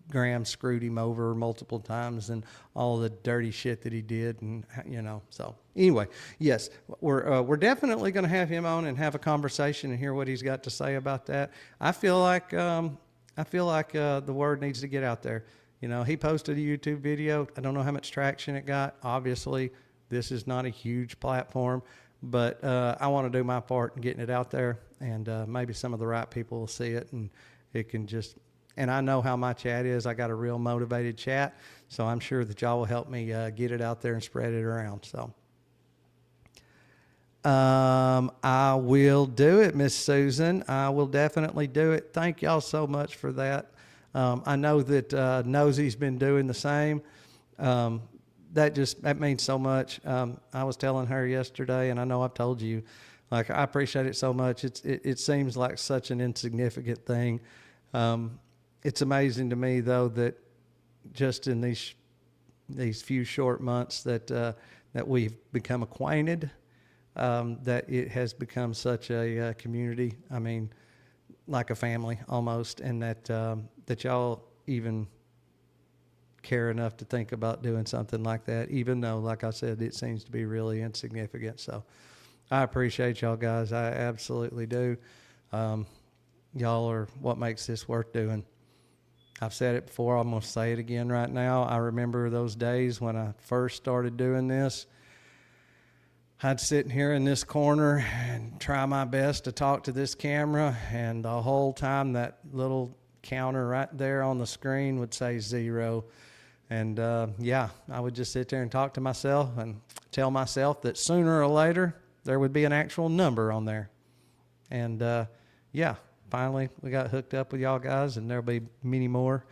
Graham screwed him over multiple times and all the dirty shit that he did, and you know. So anyway, yes, we're definitely going to have him on and have a conversation and hear what he's got to say about that. I feel like the word needs to get out there. You know, he posted a YouTube video. I don't know how much traction it got. Obviously, this is not a huge platform, but I want to do my part in getting it out there, and maybe some of the right people will see it, and it can just. And I know how my chat is. I got a real motivated chat, so I'm sure that y'all will help me get it out there and spread it around. So I will do it, Miss Susan. I will definitely do it. Thank y'all so much for that. I know that Nosy's been doing the same. That means so much. I was telling her yesterday, and I know I've told you, Like, I appreciate it so much. It seems like such an insignificant thing. It's amazing to me, though, that just in these few short months that we've become acquainted, that it has become such a community. I mean, like a family almost, and that y'all even care enough to think about doing something like that, even though, like I said, it seems to be really insignificant. So I appreciate y'all guys. I absolutely do. Y'all are what makes this worth doing. I've said it before. I'm going to say it again right now. I remember those days when I first started doing this. I'd sit here in this corner and try my best to talk to this camera, and the whole time that little counter right there on the screen would say 0. And yeah, I would just sit there and talk to myself and tell myself that sooner or later there would be an actual number on there. And yeah, finally we got hooked up with y'all guys, and there'll be many more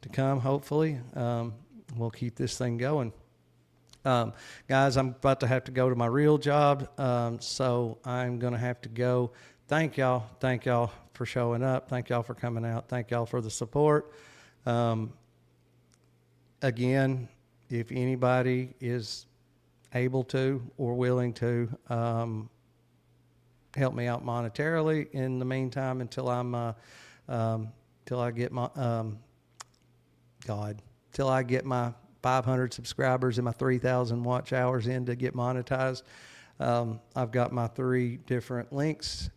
to come, hopefully. We'll keep this thing going. Guys, I'm about to have to go to my real job, so I'm going to have to go. Thank y'all for showing up. Thank y'all for coming out. Thank y'all for the support. Again, if anybody is able to or willing to help me out monetarily in the meantime until till I get my 500 subscribers and my 3,000 watch hours in to get monetized. I've got my 3 different links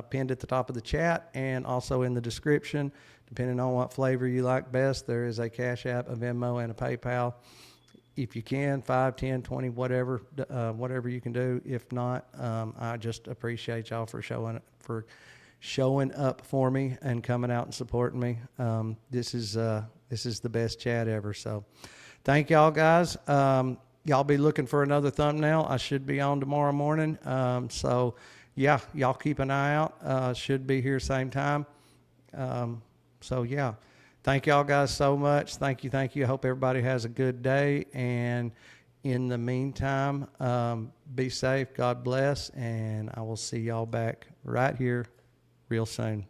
pinned at the top of the chat and also in the description. Depending on what flavor you like best, there is a Cash App, a Venmo, and a PayPal. If you can, 5, 10, 20, whatever you can do. If not, I just appreciate y'all for showing up for me and coming out and supporting me. This is the best chat ever. So thank y'all guys. Y'all be looking for another thumbnail. I should be on tomorrow morning. So yeah, y'all keep an eye out. Should be here same time. So yeah, thank y'all guys so much. Thank you. I hope everybody has a good day. And in the meantime, be safe. God bless. And I will see y'all back right here real soon.